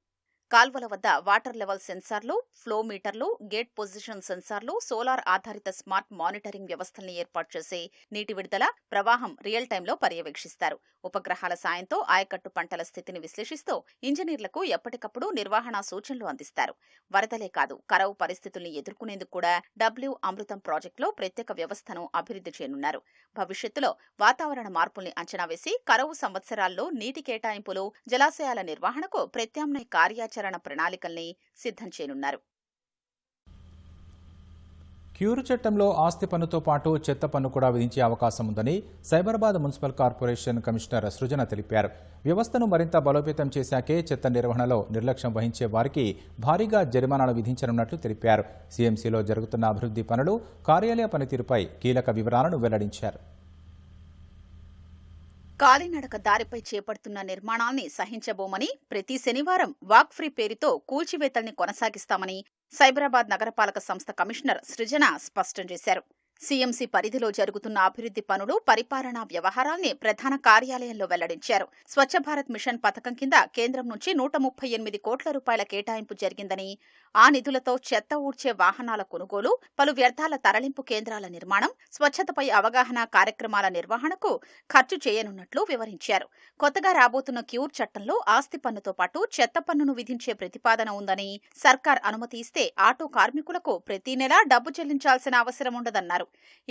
కాల్వల వద్ద వాటర్ లెవెల్ సెన్సార్లు, ఫ్లో మీటర్లు, గేట్ పొజిషన్ సెన్సార్లు, సోలార్ ఆధారిత స్మార్ట్ మానిటరింగ్ వ్యవస్థల్ని ఏర్పాటు చేసి నీటి విడుదల, ప్రవాహం రియల్ టైంలో పర్యవేక్షిస్తారు. ఉపగ్రహాల సాయంతో ఆయకట్టు పంటల స్థితిని విశ్లేషిస్తూ ఇంజనీర్లకు ఎప్పటికప్పుడు నిర్వహణ సూచనలు అందిస్తారు. వరదలే కాదు, కరవు పరిస్థితుల్ని ఎదుర్కొనేందుకు కూడా డబ్ల్యూ అమృతం ప్రాజెక్టులో ప్రత్యేక వ్యవస్థను అభివృద్ధి చేయనున్నారు. భవిష్యత్తులో వాతావరణ మార్పుల్ని అంచనా వేసి కరవు సంవత్సరాల్లో నీటి కేటాయింపులు, జలాశయాల నిర్వహణకు ప్రత్యామ్నాయ కార్యాచరణ ప్రణాళికల్ని సిద్ధం చేయనున్నారు. క్యూర్ చట్టంలో ఆస్తి పన్నుతో పాటు చెత్త పన్ను కూడా విధించే అవకాశం ఉందని సైబరాబాద్ మున్సిపల్ కార్పొరేషన్ కమిషనర్ సృజన తెలిపారు. వ్యవస్థను మరింత బలోపేతం చేశాకే చెత్త నిర్వహణలో నిర్లక్ష్యం వహించే వారికి భారీగా జరిమానాలు విధించనున్నట్లు తెలిపారు. సీఎంసీలో జరుగుతున్న అభివృద్ధి పనులు, కార్యాలయ పనితీరుపై కీలక వివరాలను వెల్లడించారు. కాలినడక దారిపై చేపడుతున్న నిర్మాణాల్ని సహించబోమని, ప్రతి శనివారం వాక్ ఫ్రీ పేరుతో కూల్చివేతల్ని కొనసాగిస్తామని సైబరాబాద్ నగరపాలక సంస్థ కమిషనర్ సృజన స్పష్టం చేశారు. సీఎంసీ పరిధిలో జరుగుతున్న అభివృద్ధి పనులు, పరిపాలనా వ్యవహారాల్ని ప్రధాన కార్యాలయంలో వెల్లడించారు. స్వచ్ఛ భారత్ మిషన్ పథకం కింద కేంద్రం నుంచి 138 కోట్ల రూపాయల కేటాయింపు జరిగిందని, ఆ నిధులతో చెత్త ఊడ్చే వాహనాల కొనుగోలు, పలు వ్యర్థాల తరలింపు కేంద్రాల నిర్మాణం, స్వచ్ఛతపై అవగాహన కార్యక్రమాల నిర్వహణకు ఖర్చు చేయనున్నట్లు వివరించారు. కొత్తగా రాబోతున్న క్యూర్ చట్టంలో ఆస్తి పన్నుతో పాటు చెత్త పన్నును విధించే ప్రతిపాదన ఉందని, సర్కార్ అనుమతి ఇస్తే ఆటో కార్మికులకు ప్రతి నెలా డబ్బు చెల్లించాల్సిన అవసరం ఉండదన్నారు.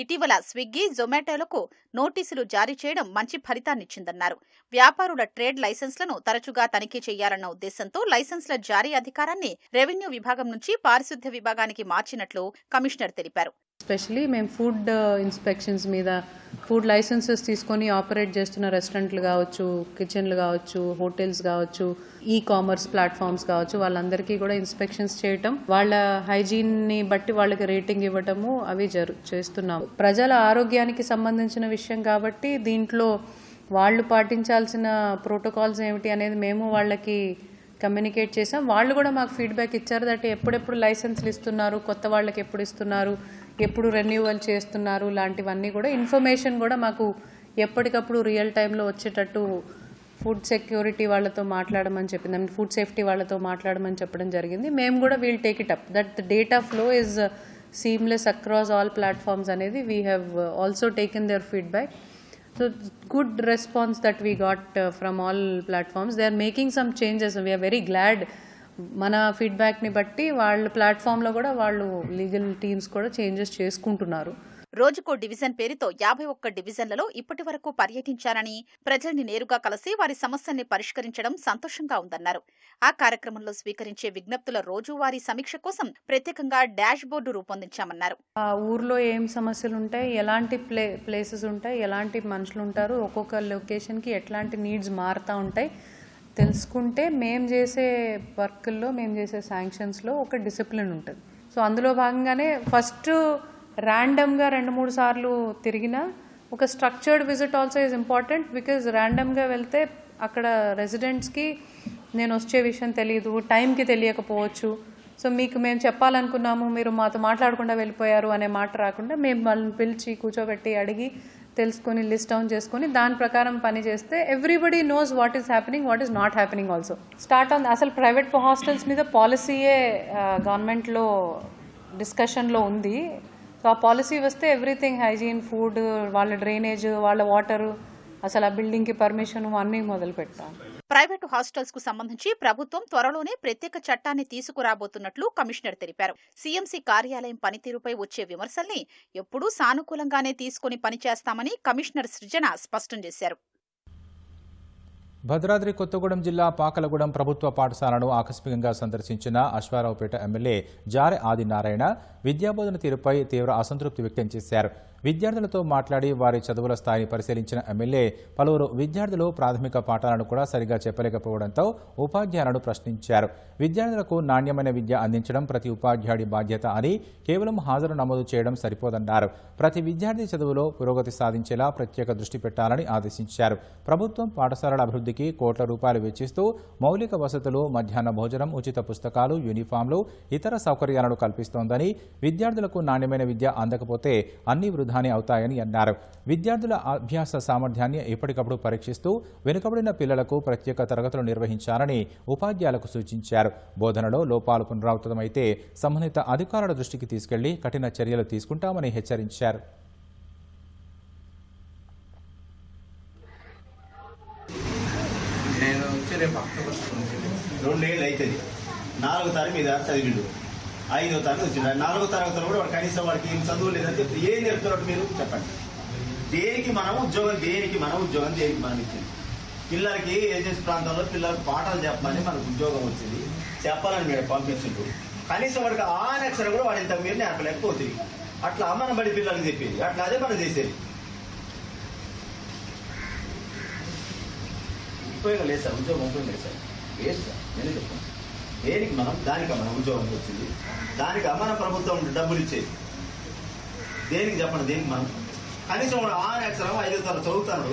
ఇటీవల స్విగ్గీ, జొమాటోలకు నోటీసులు జారీ చేయడం మంచి ఫలితాన్నిచ్చిందన్నారు. వ్యాపారుల ట్రేడ్ లైసెన్స్లను తరచుగా తనిఖీ చేయాలన్న ఉద్దేశంతో లైసెన్స్ల జారీ అధికారాన్ని రెవెన్యూ విభాగం నుంచి పారిశుద్ధ్య విభాగానికి మార్చినట్లు కమిషనర్ తెలిపారు. ఎస్పెషలీ మేము ఫుడ్ ఇన్స్పెక్షన్స్ మీద, ఫుడ్ లైసెన్సెస్ తీసుకొని ఆపరేట్ చేస్తున్న రెస్టారెంట్లు కావచ్చు, కిచెన్లు కావచ్చు, హోటల్స్ కావచ్చు, కామర్స్ ప్లాట్ఫామ్స్ కావచ్చు, వాళ్ళందరికీ కూడా ఇన్స్పెక్షన్స్ చేయటం, వాళ్ళ హైజీన్ని బట్టి వాళ్ళకి రేటింగ్ ఇవ్వటము అవి చేస్తున్నాం. ప్రజల ఆరోగ్యానికి సంబంధించిన విషయం కాబట్టి దీంట్లో వాళ్ళు పాటించాల్సిన ప్రోటోకాల్స్ ఏమిటి అనేది మేము వాళ్ళకి కమ్యూనికేట్ చేసాం. వాళ్ళు కూడా మాకు ఫీడ్బ్యాక్ ఇచ్చారు దట్ ఎప్పుడెప్పుడు లైసెన్స్లు ఇస్తున్నారు, కొత్త వాళ్ళకి ఎప్పుడు ఇస్తున్నారు, ఎప్పుడు రెన్యూవల్ చేస్తున్నారు, లాంటివన్నీ కూడా ఇన్ఫర్మేషన్ కూడా మాకు ఎప్పటికప్పుడు రియల్ టైంలో వచ్చేటట్టు ఫుడ్ సెక్యూరిటీ వాళ్ళతో మాట్లాడమని చెప్పింది, ఫుడ్ సేఫ్టీ వాళ్ళతో మాట్లాడమని చెప్పడం జరిగింది. మేము కూడా we'll take it up that the data flow is seamless across all platforms అనేది we have also taken their feedback. So good response that we got from all platforms. They are making some changes. We are very glad. మన ఫీడ్బ్యాక్ని బట్టి వాళ్ళ ప్లాట్ఫామ్లో కూడా వాళ్ళు legal teams కూడా changes చేసుకుంటున్నారు. రోజుకో డివిజన్ పేరుతో 51 డివిజన్లలో ఇప్పటి వరకు పర్యటించారని, ప్రజల్ని నేరుగా కలిసి వారి సమస్యల్ని పరిష్కరించడం సంతోషంగా ఉందన్నారు. ఆ కార్యక్రమంలో స్వీకరించే విజ్ఞప్తుల రోజువారీ సమీక్ష కోసం ప్రత్యేకంగా డాష్ బోర్డు రూపొందించామన్నారు. ఆ ఊర్లో ఏం సమస్యలు ఉంటాయి, ఎలాంటి ప్లేసెస్ ఉంటాయి, ఎలాంటి మనుషులు ఉంటారు, ఒక్కొక్క లొకేషన్కి ఎట్లాంటి నీడ్స్ మారుతూ ఉంటాయి తెలుసుకుంటే మేము చేసే వర్క్ల్లో, మేము చేసే శాంక్షన్స్లో ఒక డిసిప్లిన్ ఉంటుంది. సో అందులో భాగంగానే ఫస్ట్ ర్యాండమ్గా 2-3 సార్లు తిరిగినా ఒక structured visit also is important. Because ర్యాండమ్గా వెళ్తే అక్కడ రెసిడెంట్స్కి నేను వచ్చే విషయం తెలియదు, టైంకి తెలియకపోవచ్చు. సో మీకు మేము చెప్పాలనుకున్నాము, మీరు మాతో మాట్లాడకుండా వెళ్ళిపోయారు అనే మాట రాకుండా మేము వాళ్ళని పిలిచి కూర్చోబెట్టి అడిగి తెలుసుకొని లిస్ట్ డౌన్ చేసుకొని దాని ప్రకారం పని చేస్తే everybody knows what is happening, what is not happening also. Start on అసలు ప్రైవేట్ హాస్టల్స్ మీద పాలసీయే గవర్నమెంట్లో డిస్కషన్లో ఉంది. సో ఆ పాలసీ వస్తే ఎవ్రీథింగ్ హైజీన్, ఫుడ్, వాళ్ళ డ్రైనేజ్, వాళ్ళ వాటరు, అసలు ఆ బిల్డింగ్కి పర్మిషన్ అన్నీ మొదలు పెట్టాం. ప్రైవేటు హాస్టల్స్ కు సంబంధించి ప్రభుత్వం త్వరలోనే ప్రత్యేక చట్టాన్ని తీసుకురాబోతున్నట్లు కమిషనర్ తెలిపారు. సీఎంసీ కార్యాలయం పనితీరుపై వచ్చే విమర్శల్ని ఎప్పుడూ సానుకూలంగానే తీసుకుని పనిచేస్తామని కమిషనర్ సృజన స్పష్టం చేశారు. భద్రాద్రి కొత్తగూడెం జిల్లా పాకలగూడెం ప్రభుత్వ పాఠశాలను ఆకస్మికంగా సందర్శించిన అశ్వారావుపేట ఎమ్మెల్యే జారె ఆదినారాయణ విద్యాబోధన తీరుపై తీవ్ర అసంతృప్తి వ్యక్తం చేశారు. విద్యార్థులతో మాట్లాడి వారి చదువుల స్థాయిని పరిశీలించిన ఎమ్మెల్యే పలువురు విద్యార్థులు ప్రాథమిక పాఠాలను కూడా సరిగా చెప్పలేకపోవడంతో ఉపాధ్యాయులను ప్రశ్నించారు. విద్యార్థులకు నాణ్యమైన విద్య అందించడం ప్రతి ఉపాధ్యాయుడి బాధ్యత అని, కేవలం హాజరు నమోదు చేయడం సరిపోదన్నారు. ప్రతి విద్యార్థి చదువులో పురోగతి సాధించేలా ప్రత్యేక దృష్టి పెట్టాలని ఆదేశించారు. ప్రభుత్వం పాఠశాలల అభివృద్ధికి కోట్ల రూపాయలు వెచ్చిస్తూ మౌలిక వసతులు, మధ్యాహ్న భోజనం, ఉచిత పుస్తకాలు, యూనిఫామ్లు, ఇతర సౌకర్యాలను కల్పిస్తోందని, విద్యార్థులకు నాణ్యమైన విద్య అందకపోతే అన్ని వృధానే అవుతాయని అన్నారు. విద్యార్థుల అభ్యాస సామర్థ్యాన్ని ఎప్పటికప్పుడు పరీక్షిస్తూ వెనుకబడిన పిల్లలకు ప్రత్యేక తరగతులు నిర్వహించాలని ఉపాధ్యాయులకు సూచించారు. బోధనలో లోపాలు పునరావృతమైతే సంబంధిత అధికారుల దృష్టికి తీసుకెళ్లి కఠిన చర్యలు తీసుకుంటామని హెచ్చరించారు. నేను రేపు 2 ఏళ్ళు అవుతుంది. 4వ తరగతి మీద చదివిండు, 5వ తరగతి వచ్చింది. 4వ తరగతిలో కూడా వాడు కనీసం వాడికి ఏం చదువు లేదని చెప్పి ఏం చెప్తున్నట్టు మీరు చెప్పండి. దేనికి మనం ఉద్యోగం, దేనికి మనం ఇచ్చింది. పిల్లలకి ఏజెన్సీ ప్రాంతంలో పిల్లలకు పాఠాలు చెప్పమని మనకు ఉద్యోగం వచ్చింది, చెప్పాలని మీరు పంపించిండ్రు. కనీసం వాడికి ఆ అక్షరం కూడా వాడి ఇంత మీరు నేర్పలేకపోతుంది. అట్లా మన బడి పిల్లలకి చెప్పేది, అట్లా అదే మనం చేసేది. ఉపయోగం లేదు సార్, ఉద్యోగం ఉపయోగం లేదు సార్, లేదు సార్. నేను చెప్తాను దేనికి మనం, దానికి మనం ఉద్యోగం వచ్చింది, దానికి మన ప్రభుత్వం డబ్బులు ఇచ్చేది. దేనికి చెప్పండి, దేనికి మనం కనీసం ఆ అక్షరం 5వ తరగతి చదువుతాడు,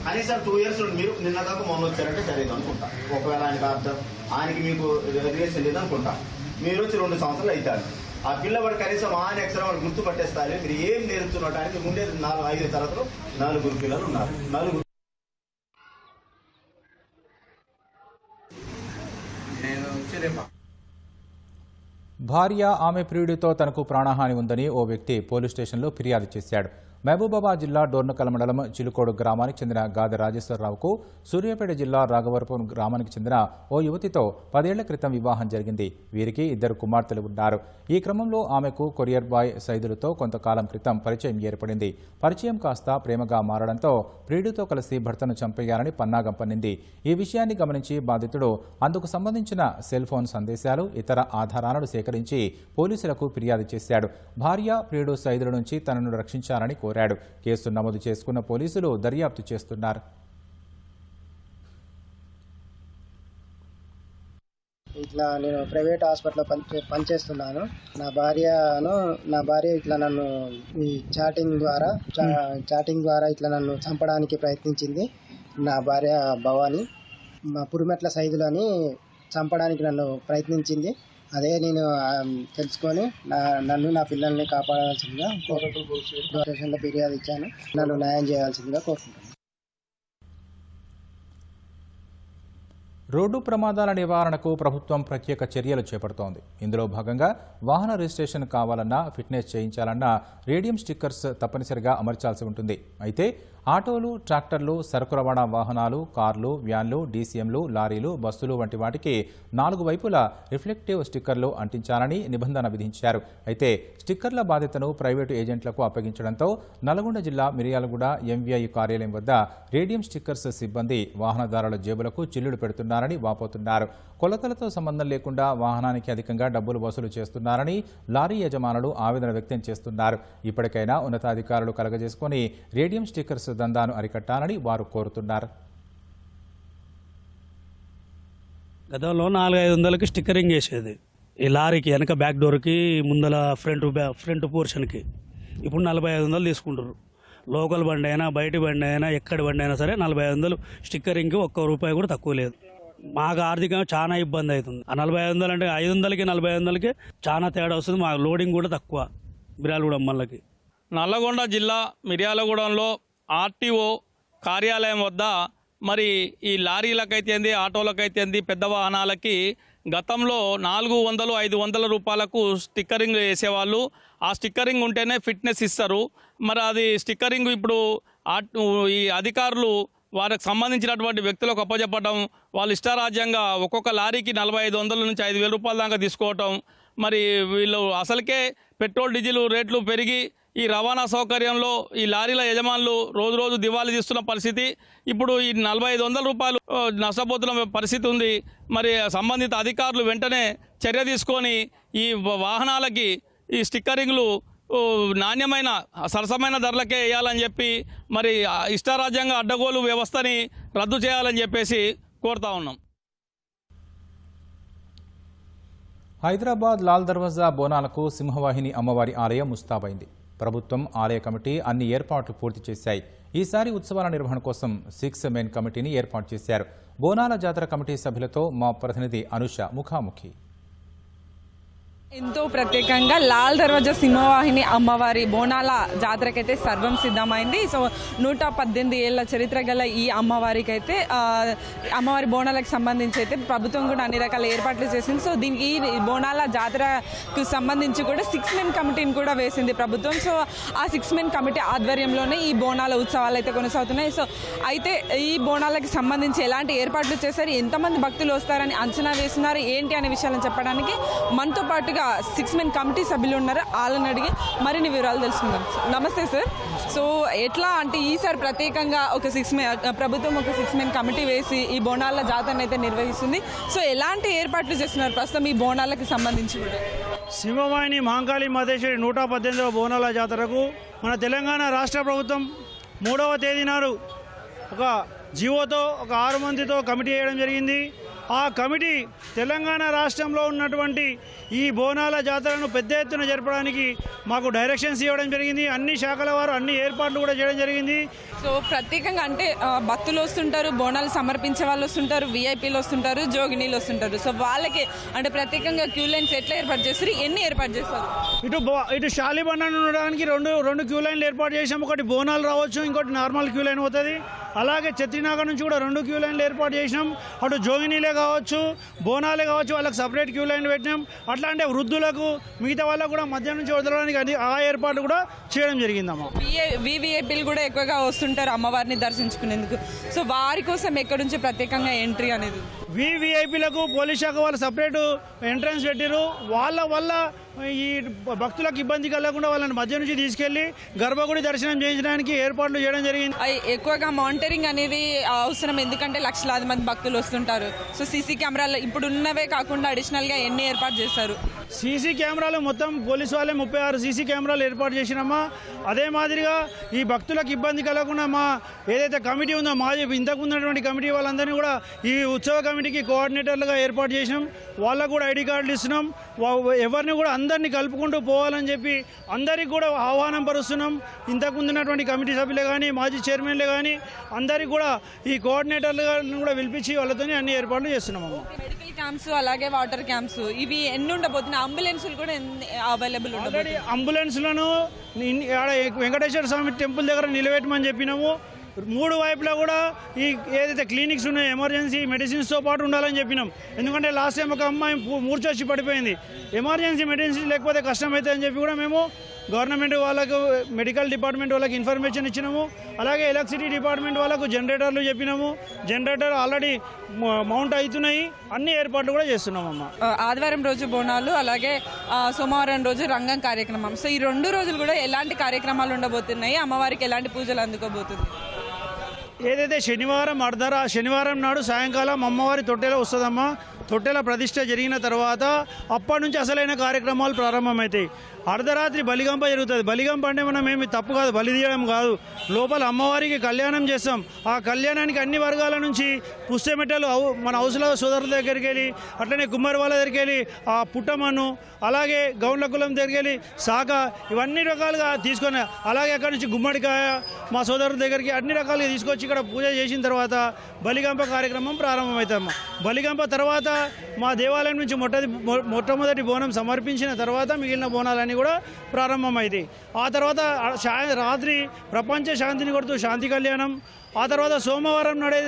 కనీసం 2 years మీరు నిన్న దాకా మొన్న వచ్చారంటే సరేది అనుకుంటా. ఒకవేళ ఆయనకి అర్థం, ఆయనకి మీకు రిలేషన్ లేదనుకుంటా, మీరు వచ్చి 2 సంవత్సరాలు అవుతారు. ఆ పిల్లవాడు కనీసం ఆ అక్షరం వాడు గుర్తుపట్టేస్తారు. మీరు ఏం నేర్చున్నటానికి ముందే 5వ తరగతిలో 4 పిల్లలు ఉన్నారు. 4 భార్య, ఆమె ప్రియుడితో తనకు ప్రాణహాని ఉందని ఓ వ్యక్తి పోలీస్ స్టేషన్లో ఫిర్యాదు చేశాడు. మహబూబాబాద్ జిల్లా డోర్నకల్ మండలం చిలుకోడు గ్రామానికి చెందిన గాది రాజేశ్వరరావుకు సూర్యాపేట జిల్లా రాఘవరపురం గ్రామానికి చెందిన ఓ యువతితో 10 ఏళ్ల క్రితం వివాహం జరిగింది. వీరికి 2 కుమార్తెలు ఉన్నారు. ఈ క్రమంలో ఆమెకు కొరియర్ బాయ్ సైదులతో కొంతకాలం క్రితం పరిచయం ఏర్పడింది. పరిచయం కాస్త ప్రేమగా మారడంతో ప్రియుడితో కలిసి భర్తను చంపేయాలని పన్నాగం పన్నింది. ఈ విషయాన్ని గమనించి బాధితుడు అందుకు సంబంధించిన సెల్ ఫోన్ సందేశాలు, ఇతర ఆధారాలను సేకరించి పోలీసులకు ఫిర్యాదు చేశాడు. భార్య, ప్రియుడు సైదుల నుంచి తనను రక్షించాలని కోరాడు. కేసు నమోదు చేసుకున్న పోలీసులు దర్యాప్తు చేస్తున్నారు. ఇట్లా నేను ప్రైవేట్ హాస్పిటల్లో పనిచేస్తున్నాను. నా భార్య ఇట్లా నన్ను ఈ చాటింగ్ ద్వారా ఇట్లా నన్ను చంపడానికి ప్రయత్నించింది. నా భార్య భవాని మా పురిమెట్ల సైదులని చంపడానికి నన్ను ప్రయత్నించింది. అదే నేను తెలుసుకొని నన్ను, నా పిల్లల్ని కాపాడాల్సిందిగా స్టేషన్లో ఫిర్యాదు ఇచ్చాను. నన్ను న్యాయం చేయాల్సిందిగా కోరుకుంటున్నాను. రోడ్డు ప్రమాదాల నివారణకు ప్రభుత్వం ప్రత్యేక చర్యలు చేపడుతోంది. ఇందులో భాగంగా వాహన రిజిస్ట్రేషన్ కావాలన్నా, ఫిట్నెస్ చేయించాలన్నా రేడియం స్టిక్కర్స్ తప్పనిసరిగా అమర్చాల్సి ఉంటుంది. అయితే ఆటోలు, ట్రాక్టర్లు, సరుకు రవాణా వాహనాలు, కార్లు, వ్యాన్లు, డీసీఎంలు, లారీలు, బస్సులు వంటి వాటికి 4 వైపులా రిఫ్లెక్టివ్ స్టిక్కర్లు అంటించాలని నిబంధన విధించారు. అయితే స్టిక్కర్ల బాధ్యతను ప్రైవేటు ఏజెంట్లకు అప్పగించడంతో నల్గొండ జిల్లా మిర్యాలగూడ ఎంవీఐ కార్యాలయం వద్ద రేడియం స్టిక్కర్స్ సిబ్బంది వాహనదారుల జేబులకు చిల్లులు పెడుతున్నారని వాపోతున్నారు. కొలతలతో సంబంధం లేకుండా వాహనానికి అధికంగా డబ్బులు వసూలు చేస్తున్నారని లారీ యజమానులు ఆవేదన వ్యక్తం చేస్తున్నారు. ఇప్పటికైనా ఉన్నతాధికారులు కలగజేసుకుని రేడియం స్టిక్కర్స్ దందాను అరికట్టాలని వారు కోరుతున్నారు. గతంలో 400-500కి స్టిక్కరింగ్ వేసేది ఈ లారీకి వెనక బ్యాక్ డోర్కి, ముందల ఫ్రంట్ పోర్షన్కి. ఇప్పుడు 40-500 తీసుకుంటారు. లోకల్ బండి అయినా, బయట బండి అయినా, ఎక్కడి బండి అయినా సరే 40-500 స్టిక్కరింగ్కి ₹1 కూడా తక్కువ లేదు. మాకు ఆర్థికంగా చాలా ఇబ్బంది అవుతుంది. ఆ 40-500 అంటే 500కి 40-500కి చాలా తేడా వస్తుంది. మాకు లోడింగ్ కూడా తక్కువ మిర్యాలగూడ అమ్మలకి. నల్లగొండ జిల్లా మిర్యాలగూడెంలో ఆర్టీఓ కార్యాలయం వద్ద మరి ఈ లారీలకైతేంది, ఆటోలకైతేంది, పెద్ద వాహనాలకి గతంలో 400-500 రూపాయలకు స్టిక్కరింగ్ వేసేవాళ్ళు. ఆ స్టిక్కరింగ్ ఉంటేనే ఫిట్నెస్ ఇస్తారు. మరి అది స్టిక్కరింగ్ ఇప్పుడు ఈ అధికారులు వారికి సంబంధించినటువంటి వ్యక్తులకు అప్పచెప్పడం, వాళ్ళు ఇష్టారాజ్యంగా ఒక్కొక్క లారీకి 4,500 నుంచి 5,000 రూపాయల దాకా తీసుకోవటం. మరి వీళ్ళు అసలుకే పెట్రోల్, డీజిల్ రేట్లు పెరిగి ఈ రవాణా సౌకర్యంలో ఈ లారీల యజమానులు రోజు దివాళీ తీస్తున్న పరిస్థితి. ఇప్పుడు ఈ 4,500 రూపాయలు నష్టపోతున్న పరిస్థితి ఉంది. మరి సంబంధిత అధికారులు వెంటనే చర్య తీసుకొని ఈ వాహనాలకి ఈ స్టిక్కరింగ్లు నాణ్యమైన, సరసమైన ధరలకే వేయాలని చెప్పి, మరి ఇష్టారాజ్యంగా అడ్డగోలు వ్యవస్థని రద్దు చేయాలని చెప్పేసి కోరుతా ఉన్నాం. హైదరాబాద్ లాల్ దర్వాజా బోనాలకు సింహవాహిని అమ్మవారి ఆలయం ముస్తాబైంది. ప్రభుత్వం, ఆలయ కమిటీ అన్ని ఏర్పాట్లు పూర్తి చేశాయి. ఈసారి ఉత్సవాల నిర్వహణ కోసం 6 మెన్ కమిటీని ఏర్పాటు చేశారు. బోనాల జాతర కమిటీ సభ్యులతో మా ప్రతినిధి అనుష ముఖాముఖి. ఎంతో ప్రత్యేకంగా లాల్ దర్వాజా సింహవాహిని అమ్మవారి బోనాల జాతరకైతే సర్వం సిద్ధమైంది. సో 118 ఏళ్ల చరిత్ర గల ఈ అమ్మవారికి అమ్మవారి బోనాలకు సంబంధించి అయితే ప్రభుత్వం కూడా అన్ని రకాల ఏర్పాట్లు చేసింది. సో దీనికి ఈ బోనాల జాతరకు సంబంధించి కూడా 6 మెన్ కమిటీని కూడా వేసింది ప్రభుత్వం. సో ఆ 6 మెన్ కమిటీ ఆధ్వర్యంలోనే ఈ బోనాల ఉత్సవాలు అయితే కొనసాగుతున్నాయి. సో అయితే ఈ బోనాలకు సంబంధించి ఎలాంటి ఏర్పాట్లు చేశారు, ఎంతమంది భక్తులు వస్తారని అంచనా వేస్తున్నారు, ఏంటి అనే విషయాలను చెప్పడానికి మనతో పాటుగా 6 మెన్ కమిటీ సభ్యులు ఉన్నారు. వాళ్ళని అడిగి మరిన్ని వివరాలు తెలుసుకుందాం. నమస్తే సార్. సో ఎట్లా అంటే ఈసారి ప్రత్యేకంగా ప్రభుత్వం ఒక 6 మెన్ కమిటీ వేసి ఈ బోనాల జాతరను అయితే నిర్వహిస్తుంది. సో ఎలాంటి ఏర్పాట్లు చేస్తున్నారు ప్రస్తుతం ఈ బోనాలకు సంబంధించి? సింహవాహిని మహంకాళి మహేశ్వరి 118వ బోనాల జాతరకు మన తెలంగాణ రాష్ట్ర ప్రభుత్వం 3వ తేదీ నాడు ఒక జీవోతో ఒక 6 మందితో కమిటీ వేయడం జరిగింది. ఆ కమిటీ తెలంగాణ రాష్ట్రంలో ఉన్నటువంటి ఈ బోనాల జాతరను పెద్ద ఎత్తున జరపడానికి మాకు డైరెక్షన్స్ ఇవ్వడం జరిగింది. అన్ని శాఖల వారు అన్ని ఏర్పాట్లు కూడా చేయడం జరిగింది. సో ప్రత్యేకంగా అంటే భక్తులు వస్తుంటారు, బోనాలు సమర్పించే వాళ్ళు వస్తుంటారు, వీఐపీలు వస్తుంటారు, జోగినీలు వస్తుంటారు. సో వాళ్ళకి అంటే ప్రత్యేకంగా క్యూ లైన్స్ ఎట్లా ఏర్పాటు చేస్తారు, ఎన్ని ఏర్పాటు చేస్తారు? ఇటు శాలిబండను ఉండడానికి రెండు క్యూ లైన్లు ఏర్పాటు చేసాం. ఒకటి బోనాలు రావచ్చు, ఇంకోటి నార్మల్ క్యూ లైన్ అవుతుంది. అలాగే ఛత్రినాగర్ నుంచి కూడా 2 క్యూ లైన్లు ఏర్పాటు చేసినాం. అటు జోగినీలే కావచ్చు, బోనాలే కావచ్చు, వాళ్ళకి సపరేట్ క్యూ లైన్ పెట్టినాం. అట్లా అంటే వృద్ధులకు, మిగతా వాళ్ళకు కూడా మధ్య నుంచి వదలడానికి ఆ ఏర్పాటు కూడా చేయడం జరిగిందమ్మా. వీవీఐపీలు కూడా ఎక్కువగా వస్తుంటారు అమ్మవారిని దర్శించుకునేందుకు. సో వారి కోసం ఎక్కడి నుంచి ప్రత్యేకంగా ఎంట్రీ అనేది? వీవీఐపీలకు పోలీస్ శాఖ వాళ్ళు సపరేట్ ఎంట్రన్స్ పెట్టారు. వాళ్ళ వల్ల ఈ భక్తులకు ఇబ్బంది కలగకుండా వాళ్ళని మధ్య నుంచి తీసుకెళ్లి గర్భగుడి దర్శనం చేయించడానికి ఏర్పాట్లు చేయడం జరిగింది. ఎక్కువగా మానిటరింగ్ అనేది అవసరం, ఎందుకంటే లక్షలాది మంది భక్తులు వస్తుంటారు. సో సీసీ కెమెరాలు ఇప్పుడు ఉన్నవే కాకుండా అడిషనల్గా ఎన్ని ఏర్పాటు చేస్తారు? సీసీ కెమెరాలు మొత్తం పోలీసు వాళ్ళే 36 సీసీ కెమెరాలు ఏర్పాటు చేసినామా. అదే మాదిరిగా ఈ భక్తులకు ఇబ్బంది కలగకుండా మా ఏదైతే కమిటీ ఉందో, మా ఇంతకు ఉన్నటువంటి కమిటీ వాళ్ళందరినీ కూడా ఈ ఉత్సవ కమిటీకి కోఆర్డినేటర్లుగా ఏర్పాటు చేసినాం. వాళ్ళకు కూడా ఐడి కార్డులు ఇస్తున్నాం. ఎవరిని కూడా అందరినీ కలుపుకుంటూ పోవాలని చెప్పి అందరికీ కూడా ఆహ్వానం పరుస్తున్నాం. ఇంతకు ముందున్నటువంటి కమిటీ సభ్యులే కానీ, మాజీ చైర్మన్లే కానీ అందరికీ కూడా ఈ కోఆర్డినేటర్లను కూడా పిలిపించి వాళ్ళతో అన్ని ఏర్పాట్లు చేస్తున్నాము. మెడికల్ క్యాంప్స్, అలాగే వాటర్ క్యాంప్స్, ఇవి ఎన్ని ఉండబోతున్నాయి? అంబులెన్సులు కూడా అవైలబుల్ ఉంటాయి. అంబులెన్స్లను వెంకటేశ్వర స్వామి టెంపుల్ దగ్గర నిలబెట్టమని చెప్పినాము. మూడు వైపులా కూడా ఈ ఏదైతే క్లినిక్స్ ఉన్నాయో ఎమర్జెన్సీ మెడిసిన్స్తో పాటు ఉండాలని చెప్పినాం. ఎందుకంటే లాస్ట్ టైం ఒక అమ్మాయి మూర్చొచ్చి పడిపోయింది. ఎమర్జెన్సీ మెడిసిన్స్ లేకపోతే కష్టమైతే అని చెప్పి కూడా మేము గవర్నమెంట్ వాళ్ళకు, మెడికల్ డిపార్ట్మెంట్ వాళ్ళకి ఇన్ఫర్మేషన్ ఇచ్చినాము. అలాగే ఎలక్ట్రిసిటీ డిపార్ట్మెంట్ వాళ్ళకు జనరేటర్లు చెప్పినాము. జనరేటర్ ఆల్రెడీ మౌంట్ అవుతున్నాయి. అన్ని ఏర్పాట్లు కూడా చేస్తున్నామమ్మా. ఆదివారం రోజు బోనాలు, అలాగే సోమవారం రోజు రంగం కార్యక్రమం. సో ఈ 2 రోజులు కూడా ఎలాంటి కార్యక్రమాలు ఉండబోతున్నాయి, అమ్మవారికి ఎలాంటి పూజలు అందుకోబోతుంది? ఏదైతే శనివారం నాడు సాయంకాలం అమ్మవారి తొట్టెలో వస్తుందమ్మా. తొట్టెల ప్రతిష్ట జరిగిన తర్వాత అప్పటి నుంచి అసలైన కార్యక్రమాలు ప్రారంభమవుతాయి. అర్ధరాత్రి బలిగంప జరుగుతుంది. బలిగంప అంటే మనం ఏమి తప్పు కాదు, బలి తీయడం కాదు. లోపల అమ్మవారికి కళ్యాణం చేస్తాం. ఆ కళ్యాణానికి అన్ని వర్గాల నుంచి పుస్తమెట్టలు మన హౌస్లో సోదరుల దగ్గరికి వెళ్ళి, అట్లనే కుమ్మరి వాళ్ళ దగ్గరికి వెళ్ళి ఆ పుట్టమన్ను, అలాగే గౌండ్ల కులం దగ్గరికి వెళ్ళి శాఖ, ఇవన్నీ రకాలుగా తీసుకొని, అలాగే అక్కడి నుంచి గుమ్మడికాయ మా సోదరుల దగ్గరికి అన్ని రకాలుగా తీసుకొచ్చి ఇక్కడ పూజ చేసిన తర్వాత బలిగంప కార్యక్రమం ప్రారంభమవుతాము. బలిగంప తర్వాత మా దేవాలయం నుంచి మొట్టమొదటి బోనం సమర్పించిన తర్వాత మిగిలిన బోనాలన్నీ కూడా ప్రారంభమైంది. ఆ తర్వాత రాత్రి ప్రపంచ శాంతిని కొడుతూ శాంతి కళ్యాణం. ఆ తర్వాత సోమవారం నాడే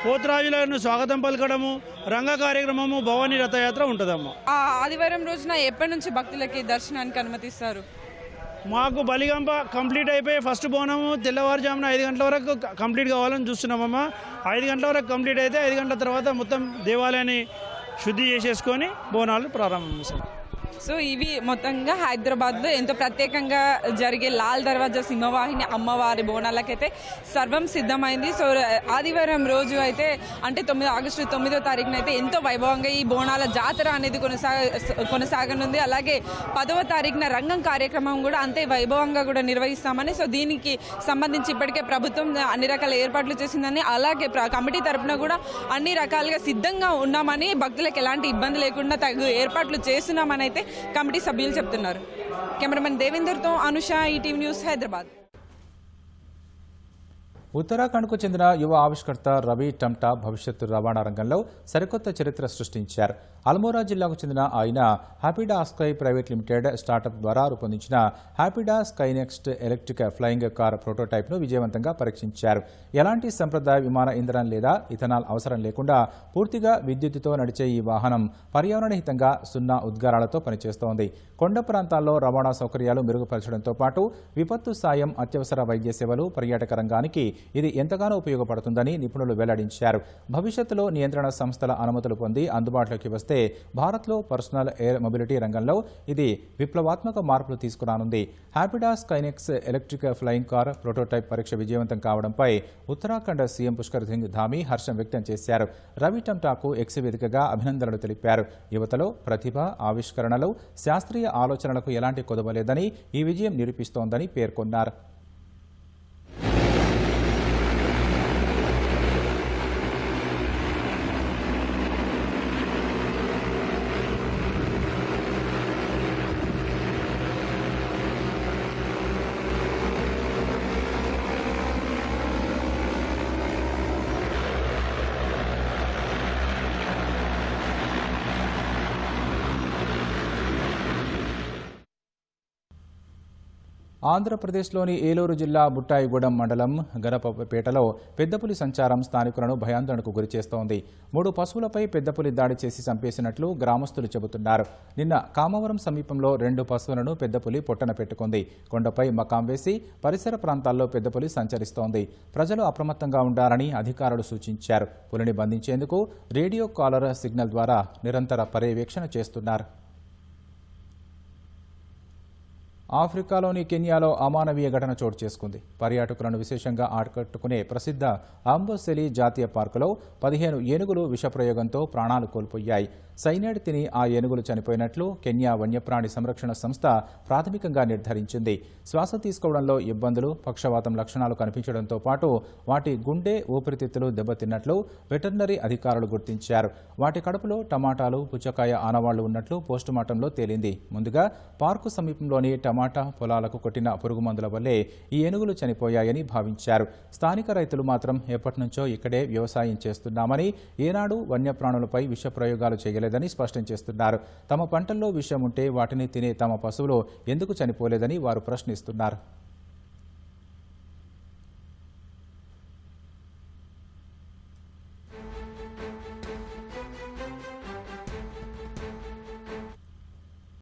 పోతురాజులను స్వాగతం పలకడము, రంగ కార్యక్రమము, భవానీ రథయాత్ర ఉంటుందమ్మా. ఆదివారం రోజున ఎప్పటి నుంచి భక్తులకి దర్శనానికి అనుమతిస్తారు? మాకు బలిగంప కంప్లీట్ అయిపోయి ఫస్ట్ బోనము తెల్లవారుజామున 5 గంటల వరకు కంప్లీట్ కావాలని చూస్తున్నామమ్మా. 5 గంటల వరకు కంప్లీట్ అయితే 5 గంటల తర్వాత మొత్తం దేవాలయాన్ని శుద్ధి చేసేసుకొని బోనాలు ప్రారంభిస్తాం. సో ఇవి మొత్తంగా హైదరాబాద్లో ఎంతో ప్రత్యేకంగా జరిగే లాల్ దర్వాజా సింహవాహిని అమ్మవారి బోనాలకైతే సర్వం సిద్ధమైంది. సో ఆదివారం రోజు అయితే అంటే ఆగస్టు 9వ తారీఖున అయితే ఎంతో వైభవంగా ఈ బోనాల జాతర అనేది కొనసాగనుంది. అలాగే 10వ తారీఖున రంగం కార్యక్రమం కూడా అంతే వైభవంగా కూడా నిర్వహిస్తామని, సో దీనికి సంబంధించి ఇప్పటికే ప్రభుత్వం అన్ని రకాల ఏర్పాట్లు చేసిందని, అలాగే కమిటీ తరఫున కూడా అన్ని రకాలుగా సిద్ధంగా ఉన్నామని, భక్తులకు ఎలాంటి ఇబ్బంది లేకుండా తగు ఏర్పాట్లు చేస్తున్నామని అయితే కమిటీ సభ్యులు చెప్తున్నారు. కెమెరామెన్ దేవేందర్తో అనుష, ఈటీవీ న్యూస్, హైదరాబాద్. ఉత్తరాఖండ్కు చెందిన యువ ఆవిష్కర్త రవి టమ్టా భవిష్యత్తు రవాణా రంగంలో సరికొత్త చరిత్ర సృష్టించారు. అల్మోరా జిల్లాకు చెందిన ఆయన హ్యాపీడా స్కై ప్రైవేట్ లిమిటెడ్ స్టార్టప్ ద్వారా రూపొందించిన హ్యాపీడా sky next electric flying car ప్రోటోటైప్ను విజయవంతంగా పరీక్షించారు. ఎలాంటి సంప్రదాయ విమాన ఇంధనం లేదా ఇథనాల్ అవసరం లేకుండా పూర్తిగా విద్యుత్తుతో నడిచే ఈ వాహనం పర్యావరణ హితంగా 0 ఉద్గారాలతో పనిచేస్తోంది. కొండ ప్రాంతాల్లో రవాణా సౌకర్యాలు మెరుగుపరచడంతో పాటు విపత్తు సాయం, అత్యవసర వైద్య సేవలు, పర్యాటక రంగానికి ఇది ఎంతగానో ఉపయోగపడుతుందని నిపుణులు వెల్లడించారు. భవిష్యత్తులో నియంత్రణ సంస్థల అనుమతులు పొంది అందుబాటులోకి వస్తే భారత్లో పర్సనల్ ఎయిర్ మొబిలిటీ రంగంలో ఇది విప్లవాత్మక మార్పులు తీసుకురానుంది. హ్యాపీడా స్కైనెక్స్ ఎలక్ట్రిక్ ఫ్లయింగ్ కార్ ప్రోటోటైప్ పరీక్ష విజయవంతం కావడంపై ఉత్తరాఖండ్ సీఎం పుష్కర్ సింగ్ ధామీ హర్షం వ్యక్తం చేశారు. రవి టమ్టాకు ఎక్స్ వేదికగా అభినందనలు తెలిపారు. యువతలో ప్రతిభ, ఆవిష్కరణలు, శాస్త్రీయ ఆలోచనలకు ఎలాంటి కొదవలేదని ఈ విజయం నిరూపిస్తోందని పేర్కొన్నారు. ఆంధ్రప్రదేశ్లోని ఏలూరు జిల్లా బుట్టాయిగూడెం మండలం గణపపేటలో పెద్దపులి సంచారం స్థానికులను భయాందోళనకు గురిచేస్తోంది. 3 పశువులపై పెద్దపులి దాడి చేసి చంపేసినట్లు గ్రామస్తులు చెబుతున్నారు. నిన్న కామవరం సమీపంలో 2 పశువులను పెద్దపులి పొట్టన పెట్టుకుంది. కొండపై మకాం వేసి పరిసర ప్రాంతాల్లో పెద్దపులి సంచరిస్తోంది. ప్రజలు అప్రమత్తంగా ఉండాలని అధికారులు సూచించారు. పులిని బంధించేందుకు రేడియో కాలర్ సిగ్నల్ ద్వారా నిరంతర పర్యవేక్షణ చేస్తున్నారు. ఆఫ్రికాలోని కెన్యాలో అమానవీయ ఘటన చోటు చేసుకుంది. పర్యాటకులను విశేషంగా ఆకట్టుకునే ప్రసిద్ధ అంబోసెలి జాతీయ పార్కులో 15 ఏనుగులు విషప్రయోగంతో ప్రాణాలు కోల్పోయాయి. సైనైడ్ తిని ఆ ఏనుగులు చనిపోయినట్లు కెన్యా వన్యప్రాణి సంరక్షణ సంస్థ ప్రాథమికంగా నిర్ధారించింది. శ్వాస తీసుకోవడంలో ఇబ్బందులు, పక్షవాతం లక్షణాలు కనిపించడంతో పాటు వాటి గుండె, ఊపిరితిత్తులు దెబ్బతిన్నట్లు వెటర్నరీ అధికారులు గుర్తించారు. వాటి కడుపులో టమాటాలు, పుచ్చకాయ ఆనవాళ్లు ఉన్నట్లు పోస్టుమార్టంలో తేలింది. ముందుగా పార్కు సమీపంలోని టమాటా పొలాలకు కొట్టిన పురుగుమందుల వల్లే ఈ ఏనుగులు చనిపోయాయని భావించారు. స్థానిక రైతులు మాత్రం ఎప్పటినుంచో ఇక్కడే వ్యవసాయం చేస్తున్నామని, ఏనాడు వన్యప్రాణులపై విష ప్రయోగాలు చేయలేదని స్పష్టం చేస్తున్నారు. తమ పంటల్లో విషం ఉంటే వాటిని తినే తమ పశువులు ఎందుకు చనిపోలేదని వారు ప్రశ్నిస్తున్నారు.